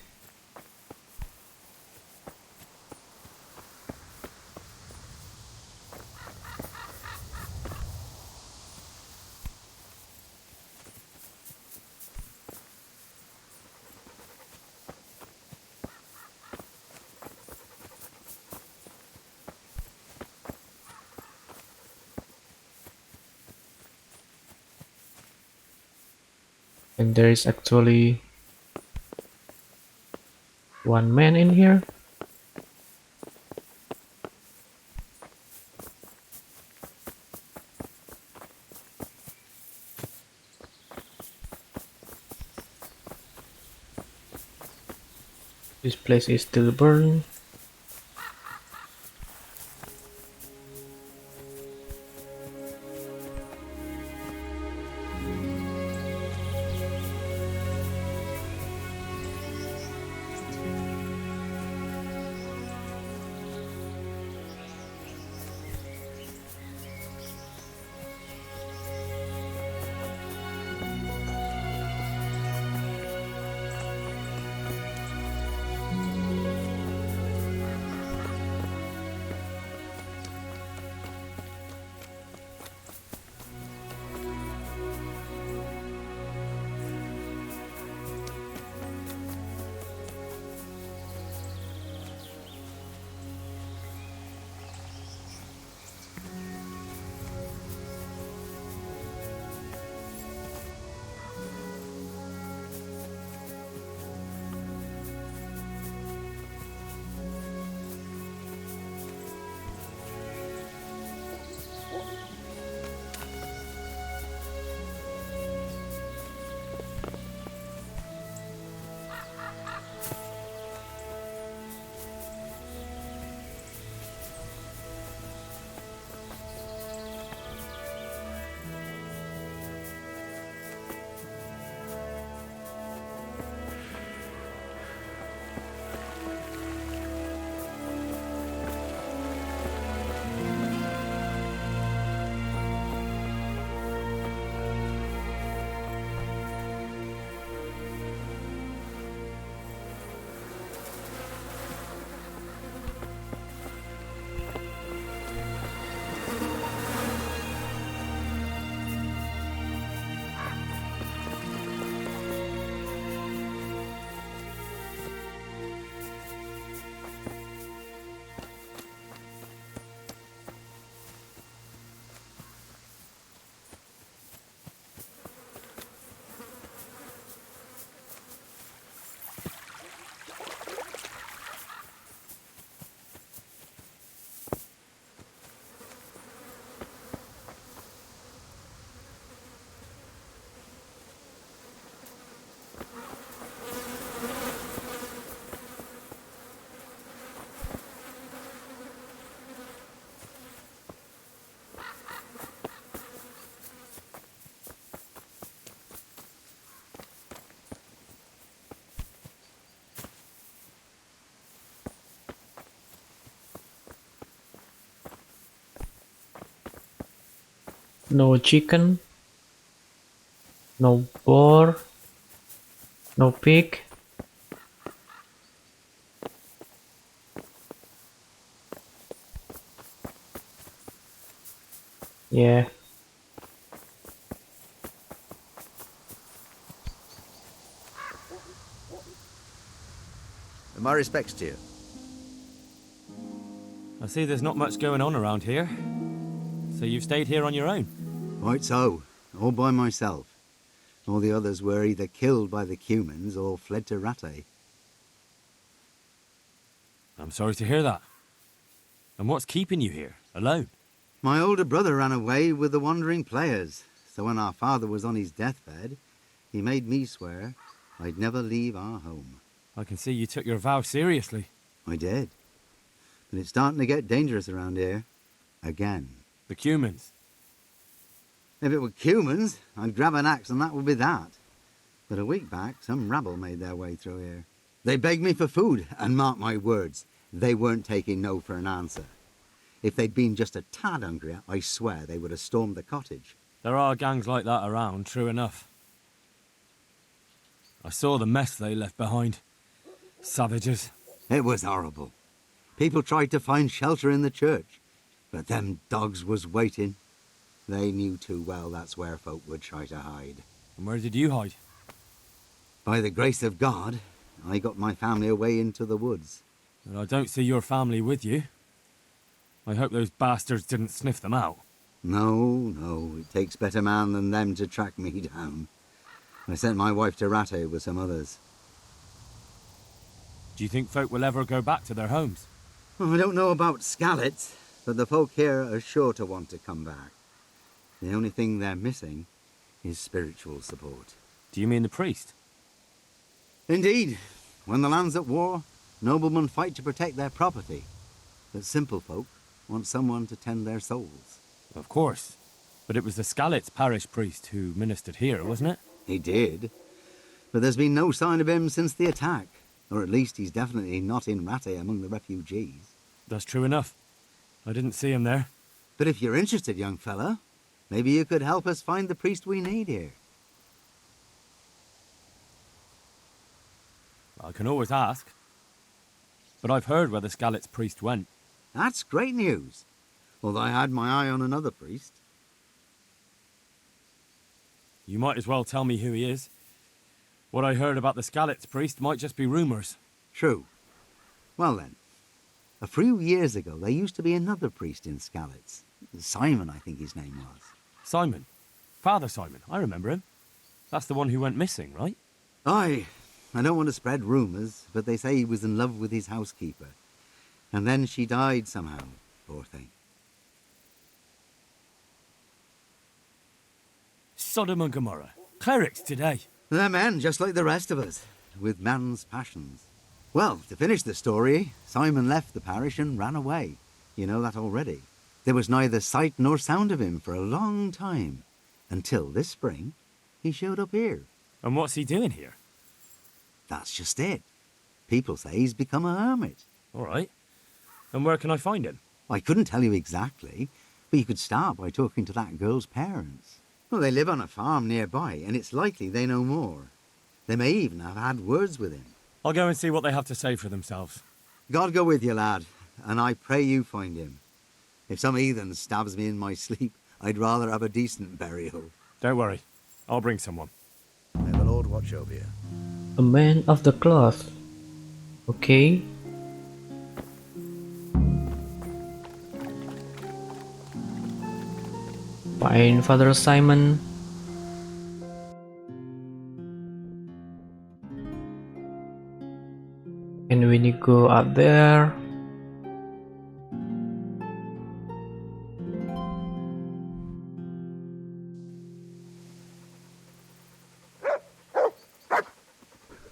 And there is actually one man in here. This place is still burned. No chicken. No boar. No pig. Yeah. My respects to you. I see there's not much going on around here. So you've stayed here on your own? Quite so. All by myself. All the others were either killed by the Cumans or fled to Rattay. I'm sorry to hear that. And what's keeping you here, alone? My older brother ran away with the wandering players, so when our father was on his deathbed, he made me swear I'd never leave our home. I can see you took your vow seriously. I did. But it's starting to get dangerous around here. Again. The Cumans? If it were Cumans, I'd grab an axe and that would be that. But a week back, some rabble made their way through here. They begged me for food, and mark my words, they weren't taking no for an answer. If they'd been just a tad hungrier, I swear they would have stormed the cottage. There are gangs like that around, true enough. I saw the mess they left behind. Savages. It was horrible. People tried to find shelter in the church, but them dogs was waiting. They knew too well that's where folk would try to hide. And where did you hide? By the grace of God, I got my family away into the woods. And I don't see your family with you. I hope those bastards didn't sniff them out. No, it takes better man than them to track me down. I sent my wife to Rattay with some others. Do you think folk will ever go back to their homes? Well, I don't know about Skalitz, but the folk here are sure to want to come back. The only thing they're missing is spiritual support. Do you mean the priest? Indeed. When the land's at war, noblemen fight to protect their property. But simple folk want someone to tend their souls. Of course. But it was the Skalitz parish priest who ministered here, wasn't it? He did. But there's been no sign of him since the attack. Or at least he's definitely not in Rattay among the refugees. That's true enough. I didn't see him there. But if you're interested, young fella, maybe you could help us find the priest we need here. I can always ask. But I've heard where the Skalitz priest went. That's great news. Although I had my eye on another priest. You might as well tell me who he is. What I heard about the Skalitz priest might just be rumours. True. Well then, a few years ago there used to be another priest in Skalitz. Simon, I think his name was. Simon? Father Simon, I remember him. That's the one who went missing, right? Aye. I don't want to spread rumours, but they say he was in love with his housekeeper. And then she died somehow, poor thing. Sodom and Gomorrah. Clerics today. They're men, just like the rest of us, with man's passions. Well, to finish the story, Simon left the parish and ran away. You know that already. There was neither sight nor sound of him for a long time. Until this spring, he showed up here. And what's he doing here? That's just it. People say he's become a hermit. All right. And where can I find him? I couldn't tell you exactly, but you could start by talking to that girl's parents. Well, they live on a farm nearby, and it's likely they know more. They may even have had words with him. I'll go and see what they have to say for themselves. God go with you, lad, and I pray you find him. If some heathen stabs me in my sleep, I'd rather have a decent burial. Don't worry. I'll bring someone. May the Lord watch over you. A man of the cloth. Okay. Find Father Simon. And when you go out there,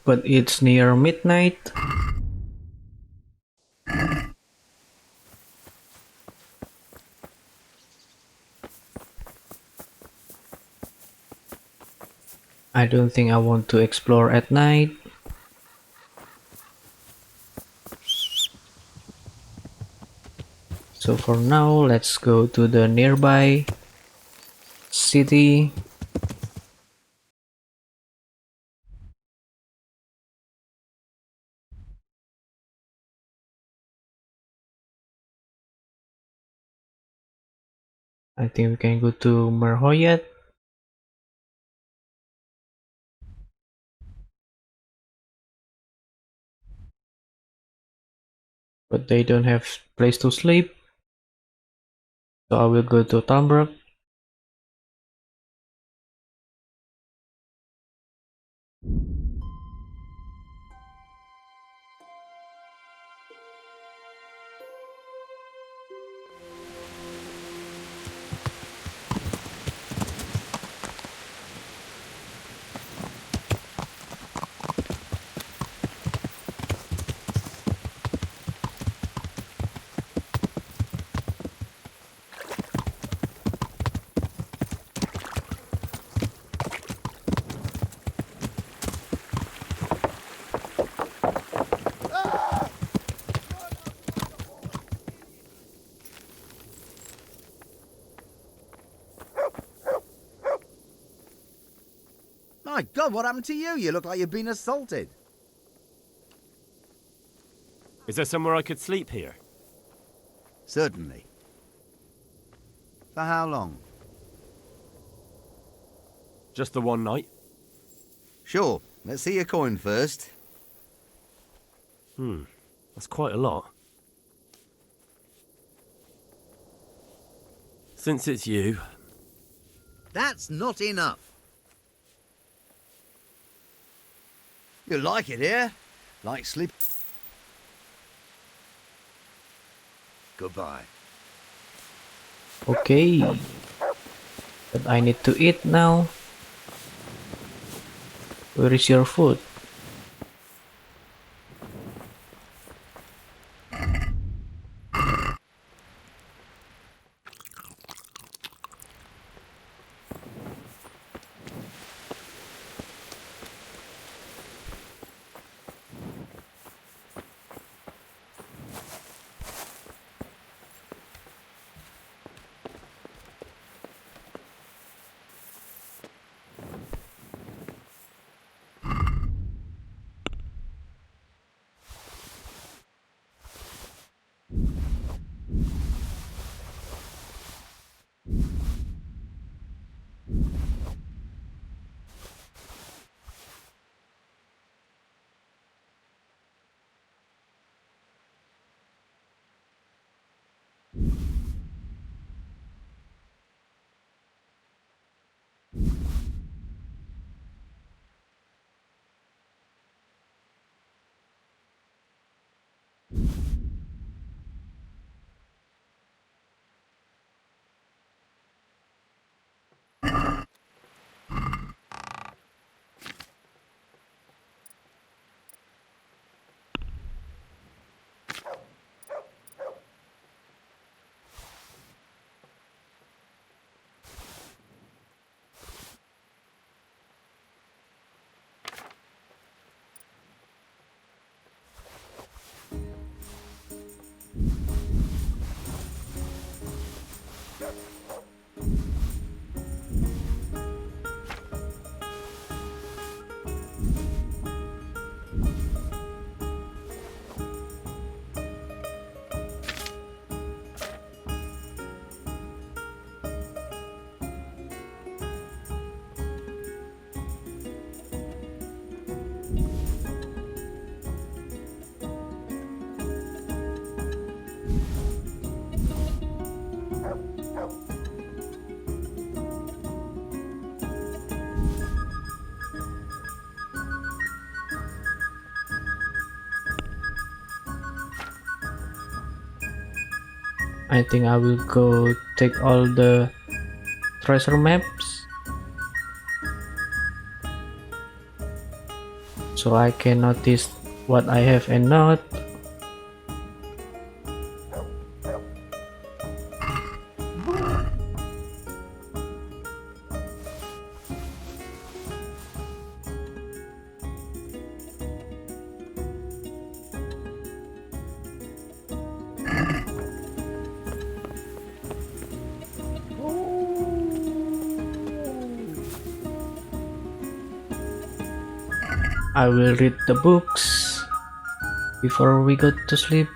but it's near midnight. I don't think I want to explore at night. So for now, let's go to the nearby city. I think we can go to Merhoyat. But they don't have place to sleep. So I will go to Tambrook. My God, what happened to you? You look like you've been assaulted. Is there somewhere I could sleep here? Certainly. For how long? Just the one night? Sure. Let's see your coin first. That's quite a lot. Since it's you... That's not enough. You like it here? Like sleep? Goodbye. Okay. But I need to eat now. Where is your food? I think I will go take all the treasure maps so I can notice what I have and not. I will read the books before we go to sleep.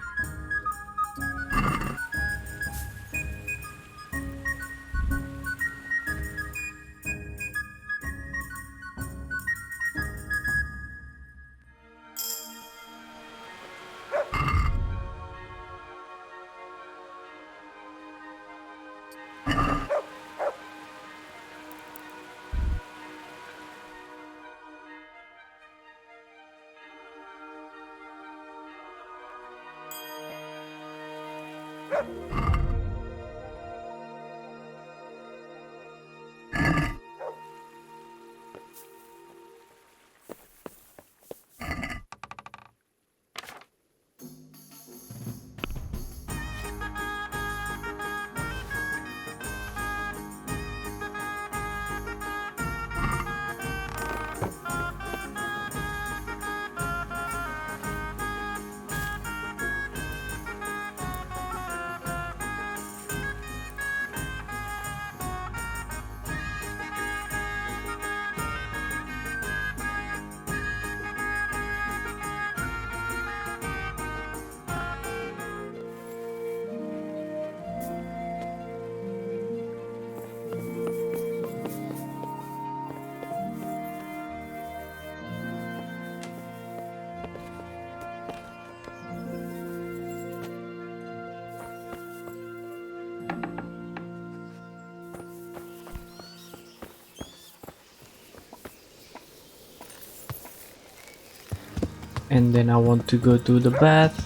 And then I want to go to the bath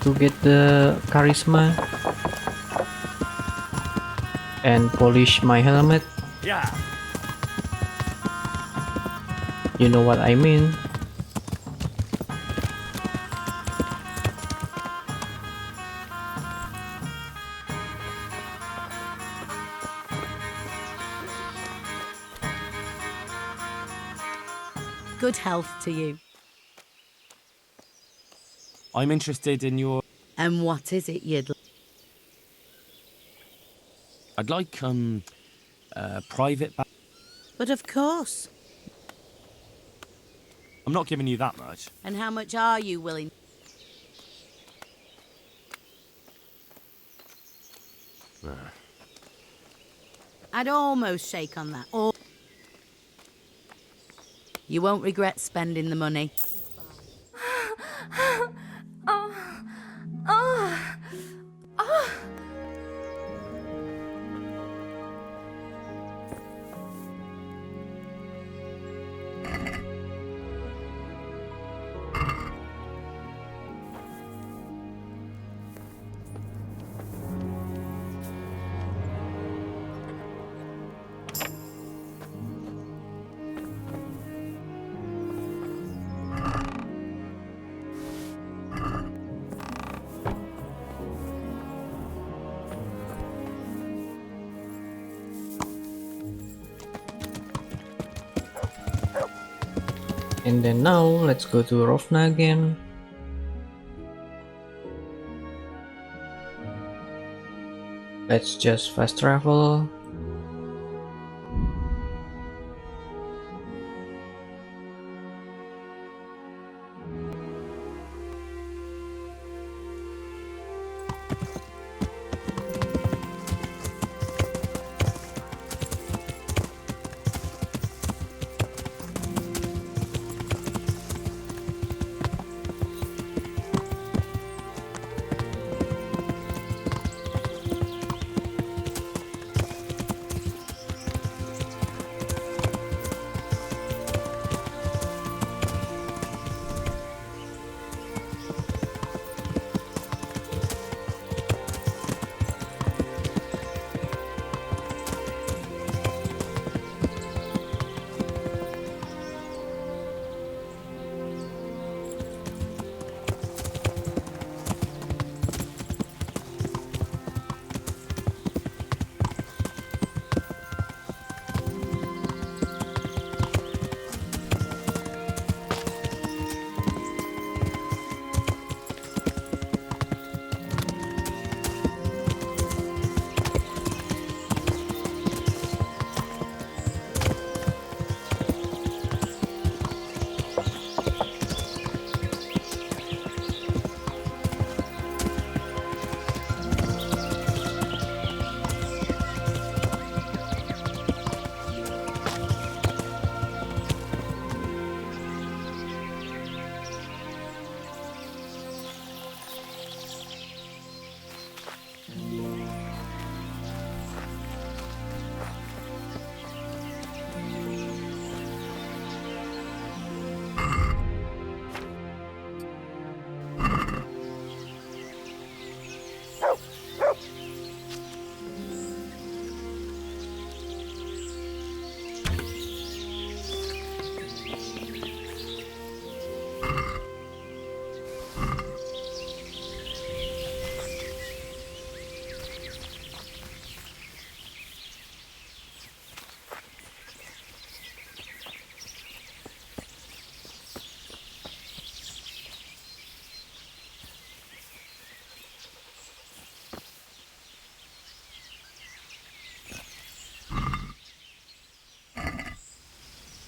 to get the charisma and polish my helmet. Yeah. You know what I mean. Good health to you. I'm interested in your... And what is it you'd like? I'd like, private... But of course. I'm not giving you that much. And how much are you willing? I'd almost shake on that. Or you won't regret spending the money. And then now let's go to Rovna again. Let's just fast travel.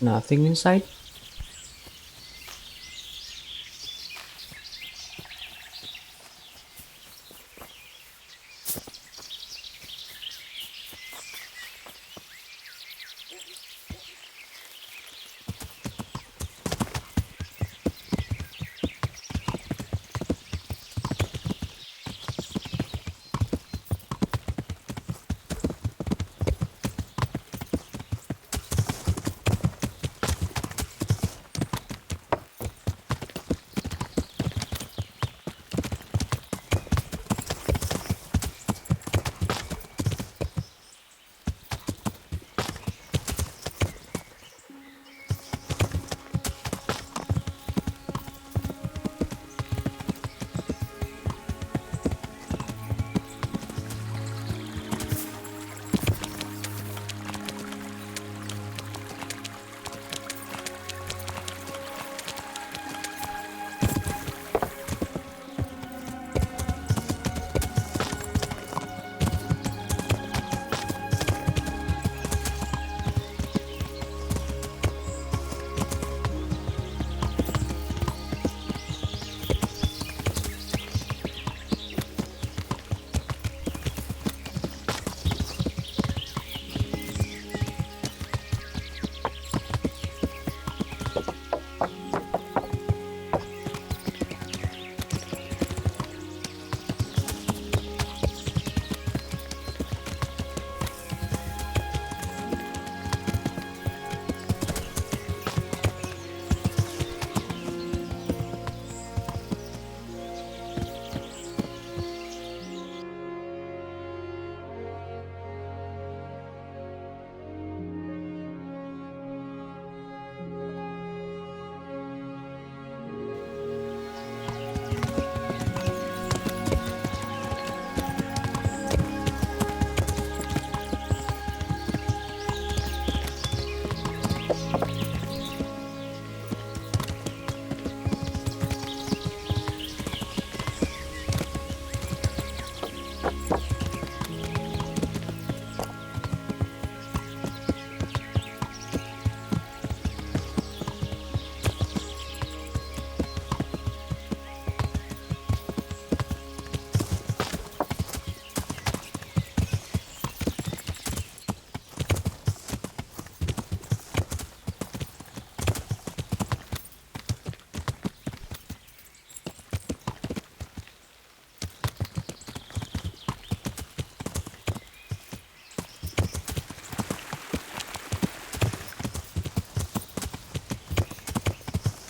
nothing inside.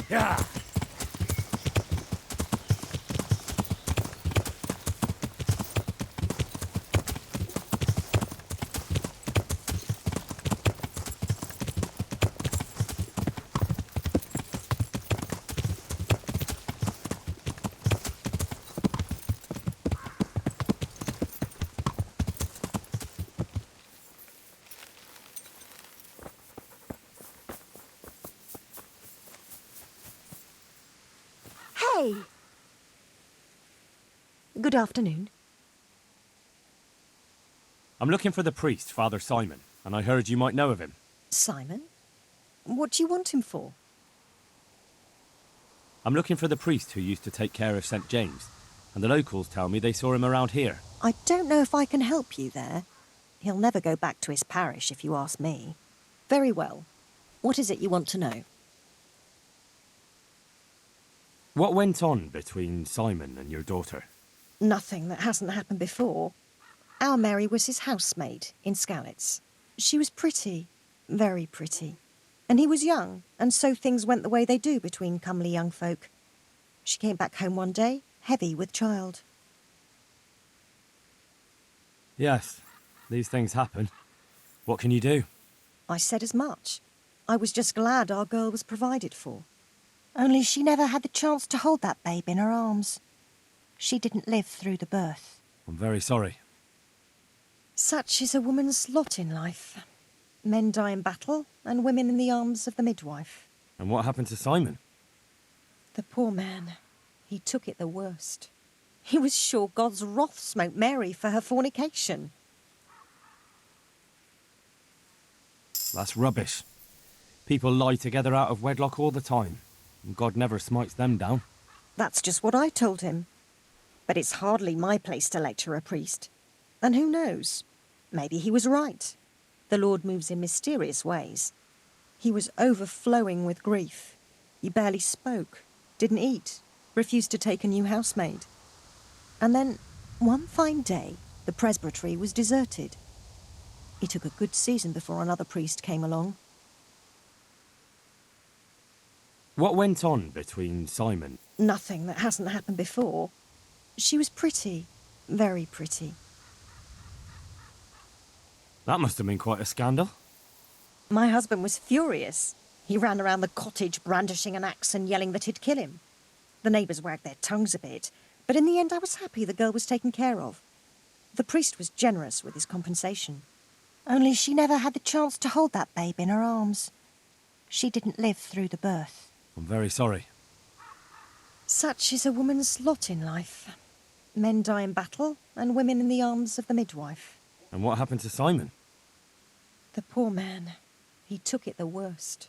Yeah. Hey! Good afternoon. I'm looking for the priest, Father Simon, and I heard you might know of him. Simon? What do you want him for? I'm looking for the priest who used to take care of St. James, and the locals tell me they saw him around here. I don't know if I can help you there. He'll never go back to his parish, if you ask me. Very well. What is it you want to know? What went on between Simon and your daughter? Nothing that hasn't happened before. Our Mary was his housemaid in Skalitz. She was pretty, very pretty. And he was young, and so things went the way they do between comely young folk. She came back home one day, heavy with child. Yes, these things happen. What can you do? I said as much. I was just glad our girl was provided for. Only she never had the chance to hold that babe in her arms. She didn't live through the birth. I'm very sorry. Such is a woman's lot in life. Men die in battle, and women in the arms of the midwife. And what happened to Simon? The poor man. He took it the worst. He was sure God's wrath smote Mary for her fornication. That's rubbish. People lie together out of wedlock all the time, and God never smites them down. That's just what I told him. But it's hardly my place to lecture a priest. And who knows? Maybe he was right. The Lord moves in mysterious ways. He was overflowing with grief. He barely spoke, didn't eat, refused to take a new housemaid. And then, one fine day, the presbytery was deserted. It took a good season before another priest came along. What went on between Simon? Nothing that hasn't happened before. She was pretty, very pretty. That must have been quite a scandal. My husband was furious. He ran around the cottage brandishing an axe and yelling that he'd kill him. The neighbours wagged their tongues a bit, but in the end I was happy the girl was taken care of. The priest was generous with his compensation. Only she never had the chance to hold that babe in her arms. She didn't live through the birth. I'm very sorry. Such is a woman's lot in life. Men die in battle, and women in the arms of the midwife. And what happened to Simon? The poor man. He took it the worst.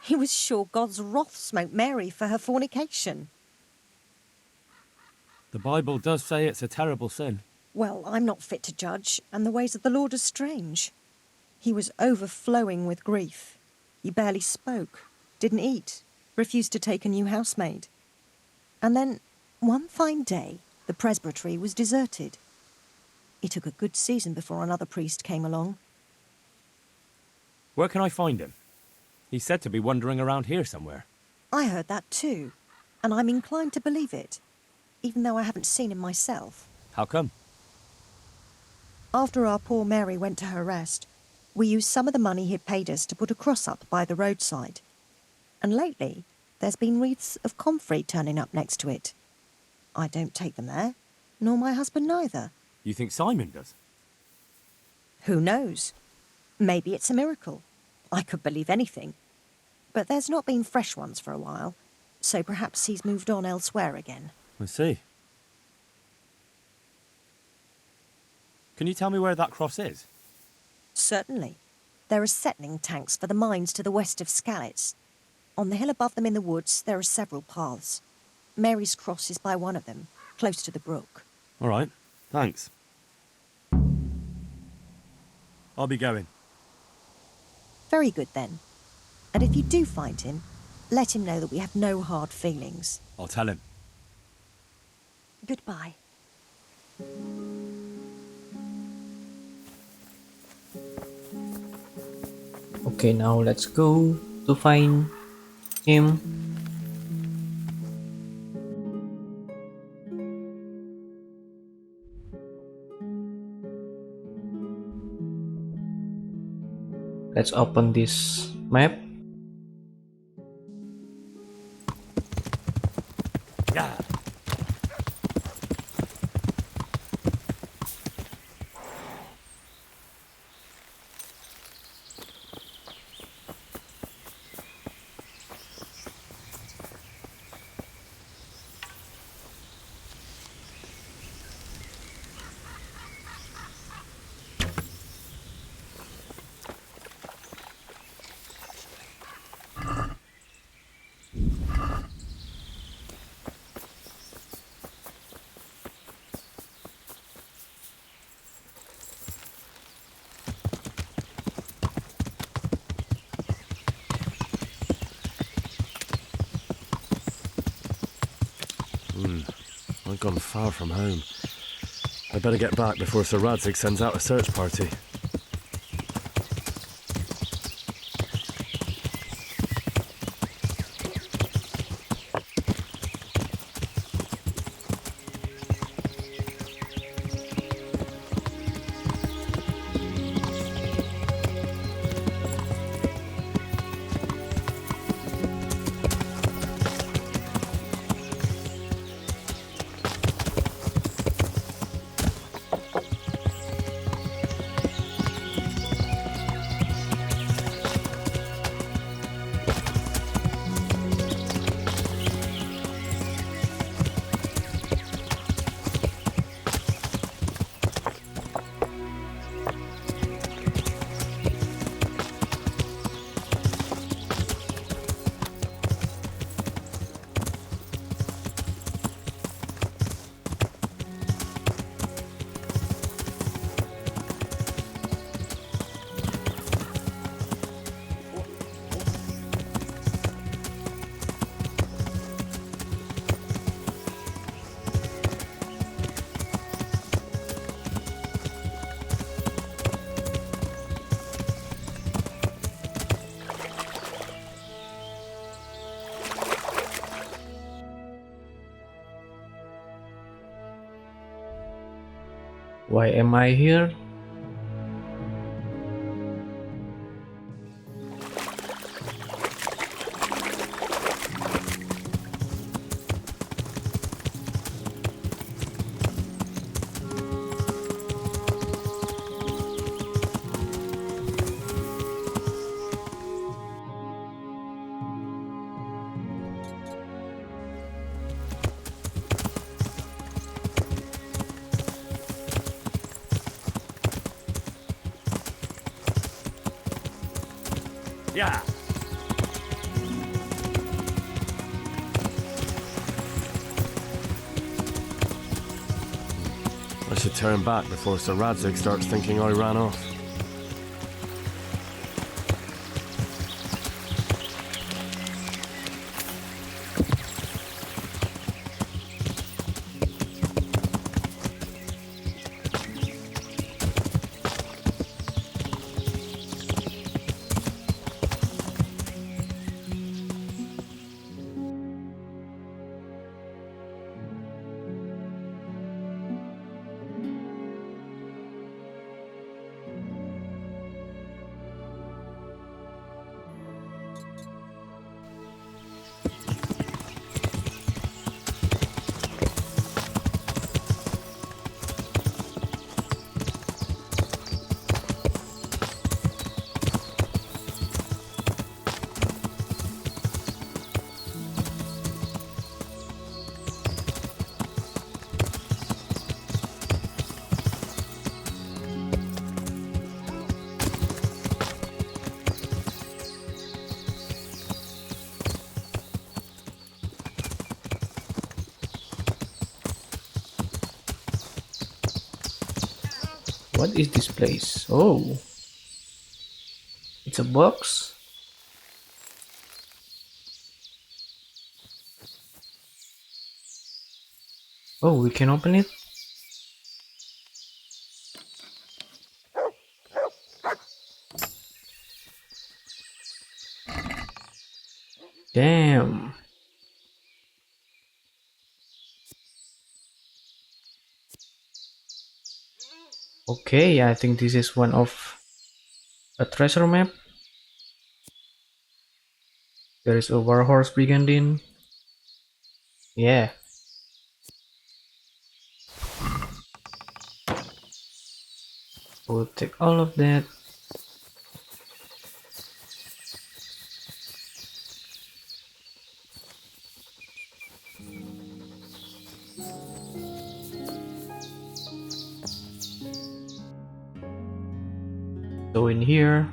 He was sure God's wrath smote Mary for her fornication. The Bible does say it's a terrible sin. Well, I'm not fit to judge, and the ways of the Lord are strange. He was overflowing with grief. He barely spoke, didn't eat, refused to take a new housemaid. And then, one fine day, the presbytery was deserted. It took a good season before another priest came along. Where can I find him? He's said to be wandering around here somewhere. I heard that too, and I'm inclined to believe it, even though I haven't seen him myself. How come? After our poor Mary went to her rest, we used some of the money he'd paid us to put a cross up by the roadside. And lately, there's been wreaths of comfrey turning up next to it. I don't take them there, nor my husband neither. You think Simon does? Who knows? Maybe it's a miracle. I could believe anything. But there's not been fresh ones for a while, so perhaps he's moved on elsewhere again. I see. Can you tell me where that cross is? Certainly. There are settling tanks for the mines to the west of Skalitz. On the hill above them in the woods, there are several paths. Mary's cross is by one of them, close to the brook. All right, thanks. I'll be going. Very good, then. And if you do find him, let him know that we have no hard feelings. I'll tell him. Goodbye. Okay, now let's go to find him. Let's open this map. Yeah. I've gone far from home. I better get back before Sir Radzig sends out a search party. Why am I here? Yeah. I should turn back before Sir Radzig starts thinking I ran off. What is this place? Oh, it's a box. Oh, we can open it. Damn. Okay, I think this is one of a treasure map. There is a Warhorse Brigandine. Yeah. We'll take all of that. So in here,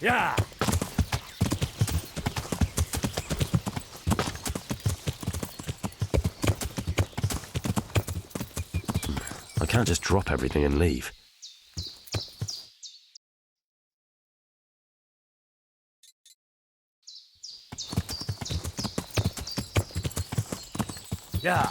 Yeah. I can't just drop everything and leave. Yeah.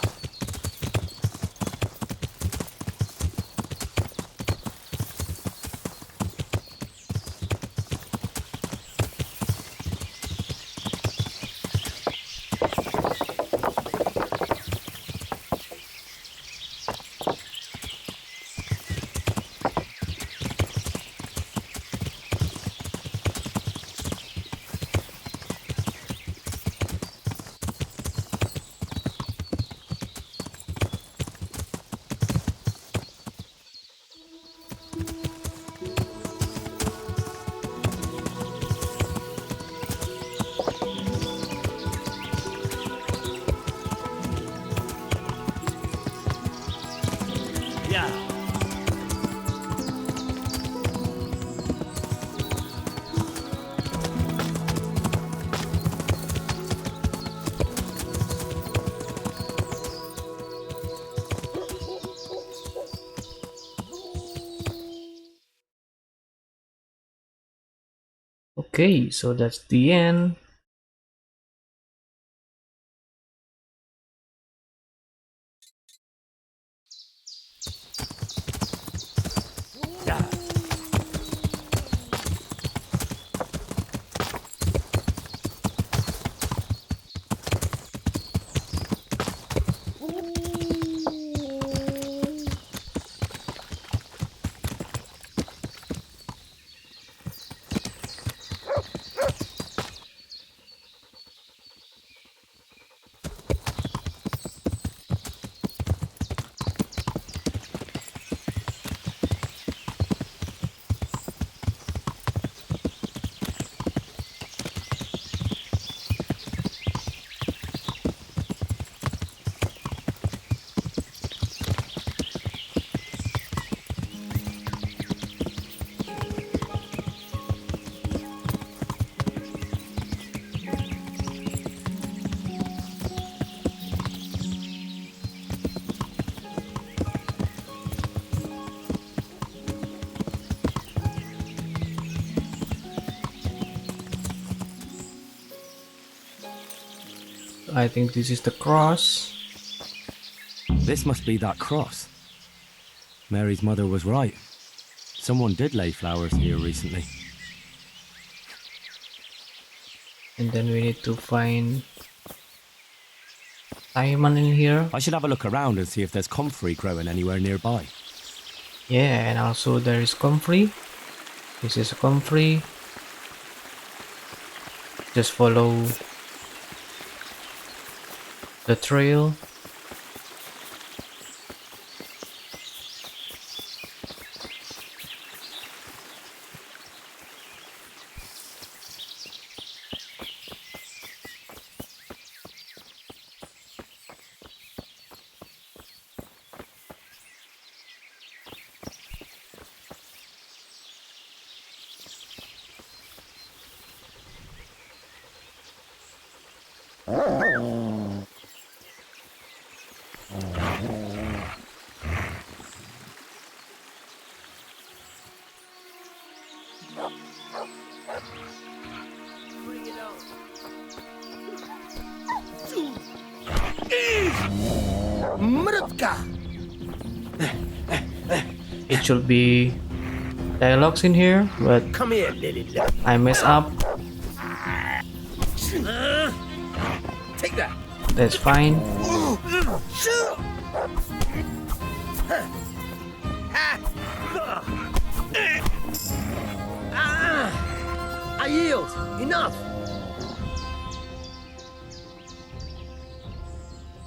Yeah. okay, so that's the end. I think this is the cross. This must be that cross. Mary's mother was right. Someone did lay flowers here recently. And then we need to find diamond in here. I should have a look around and see if there's comfrey growing anywhere nearby. Yeah, and also there is comfrey. This is a comfrey. Just follow the trail. It should be dialogues in here, but Come here, Lily. I mess up. Take that. That's fine. I yield. Enough.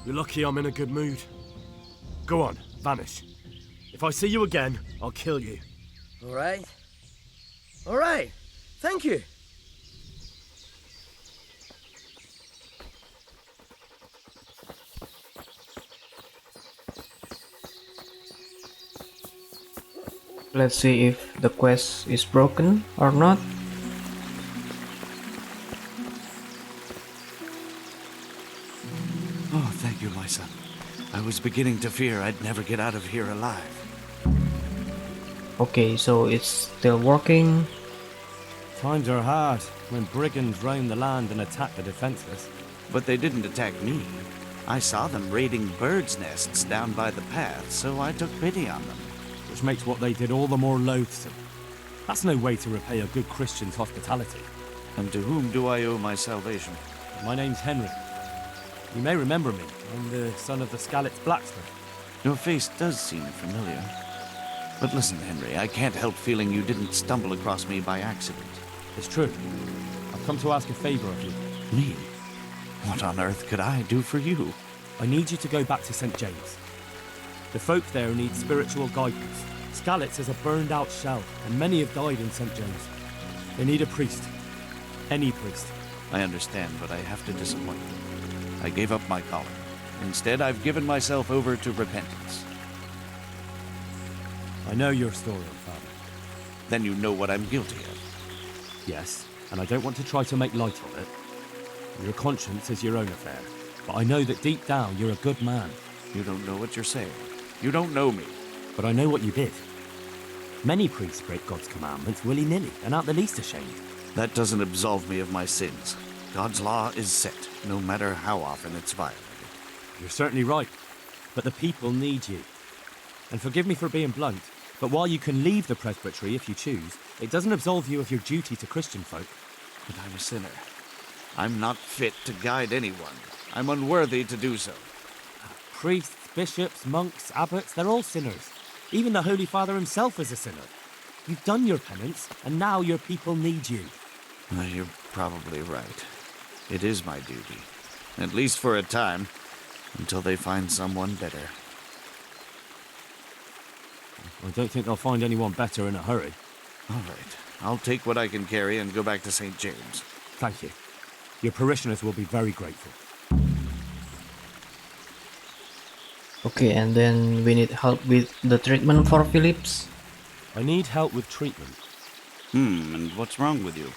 You're lucky I'm in a good mood. Go on, vanish. If I see you again, I'll kill you. All right. All right. Thank you. Let's see if the quest is broken or not. Oh, thank you, my son. I was beginning to fear I'd never get out of here alive. Okay, so it's still working. Times are hard when brigands roam the land and attack the defenseless. But they didn't attack me. I saw them raiding birds' nests down by the path, so I took pity on them. Which makes what they did all the more loathsome. That's no way to repay a good Christian's hospitality. And to whom do I owe my salvation? My name's Henry. You may remember me. I'm the son of the Scalit's blacksmith. Your face does seem familiar. But listen, Henry, I can't help feeling you didn't stumble across me by accident. It's true. I've come to ask a favor of you. Me? What on earth could I do for you? I need you to go back to St. James. The folk there need spiritual guidance. Scalit's is a burned-out shell, and many have died in St. James. They need a priest. Any priest. I understand, but I have to disappoint you. I gave up my calling. Instead, I've given myself over to repentance. I know your story, Father. Then you know what I'm guilty of. Yes, and I don't want to try to make light of it. Your conscience is your own affair, but I know that deep down you're a good man. You don't know what you're saying. You don't know me. But I know what you did. Many priests break God's commandments willy-nilly and aren't the least ashamed. That doesn't absolve me of my sins. God's law is set, no matter how often it's violated. You're certainly right, but the people need you. And forgive me for being blunt, but while you can leave the presbytery if you choose, it doesn't absolve you of your duty to Christian folk. But I'm a sinner. I'm not fit to guide anyone. I'm unworthy to do so. Priests, bishops, monks, abbots, they're all sinners. Even the Holy Father himself is a sinner. You've done your penance, and now your people need you. You're probably right. It is my duty. At least for a time, until they find someone better. I don't think they'll find anyone better in a hurry. All right. I'll take what I can carry and go back to St. James. Thank you. Your parishioners will be very grateful. Okay, and then we need help with the treatment for Phillips. I need help with treatment. And what's wrong with you?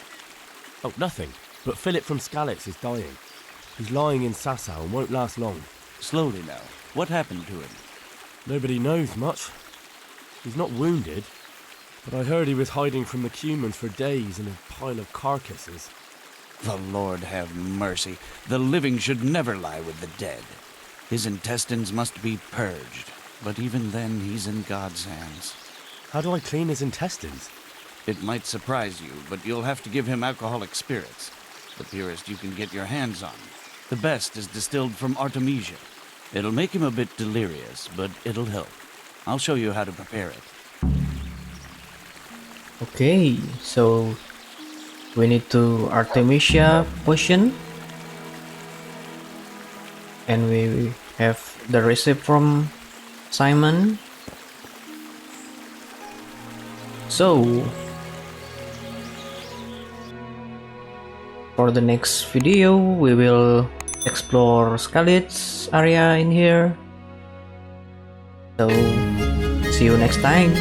Oh, nothing. But Philip from Scalit's is dying. He's lying in Sasau and won't last long. Slowly now. What happened to him? Nobody knows much. He's not wounded, but I heard he was hiding from the Cumans for days in a pile of carcasses. The Lord have mercy. The living should never lie with the dead. His intestines must be purged, but even then he's in God's hands. How do I clean his intestines? It might surprise you, but you'll have to give him alcoholic spirits. The purest you can get your hands on. The best is distilled from Artemisia. It'll make him a bit delirious, but it'll help. I'll show you how to prepare it. Okay, so we need to Artemisia potion, and we have the recipe from Simon. So for the next video we will explore Skalit's area in here. So see you next time.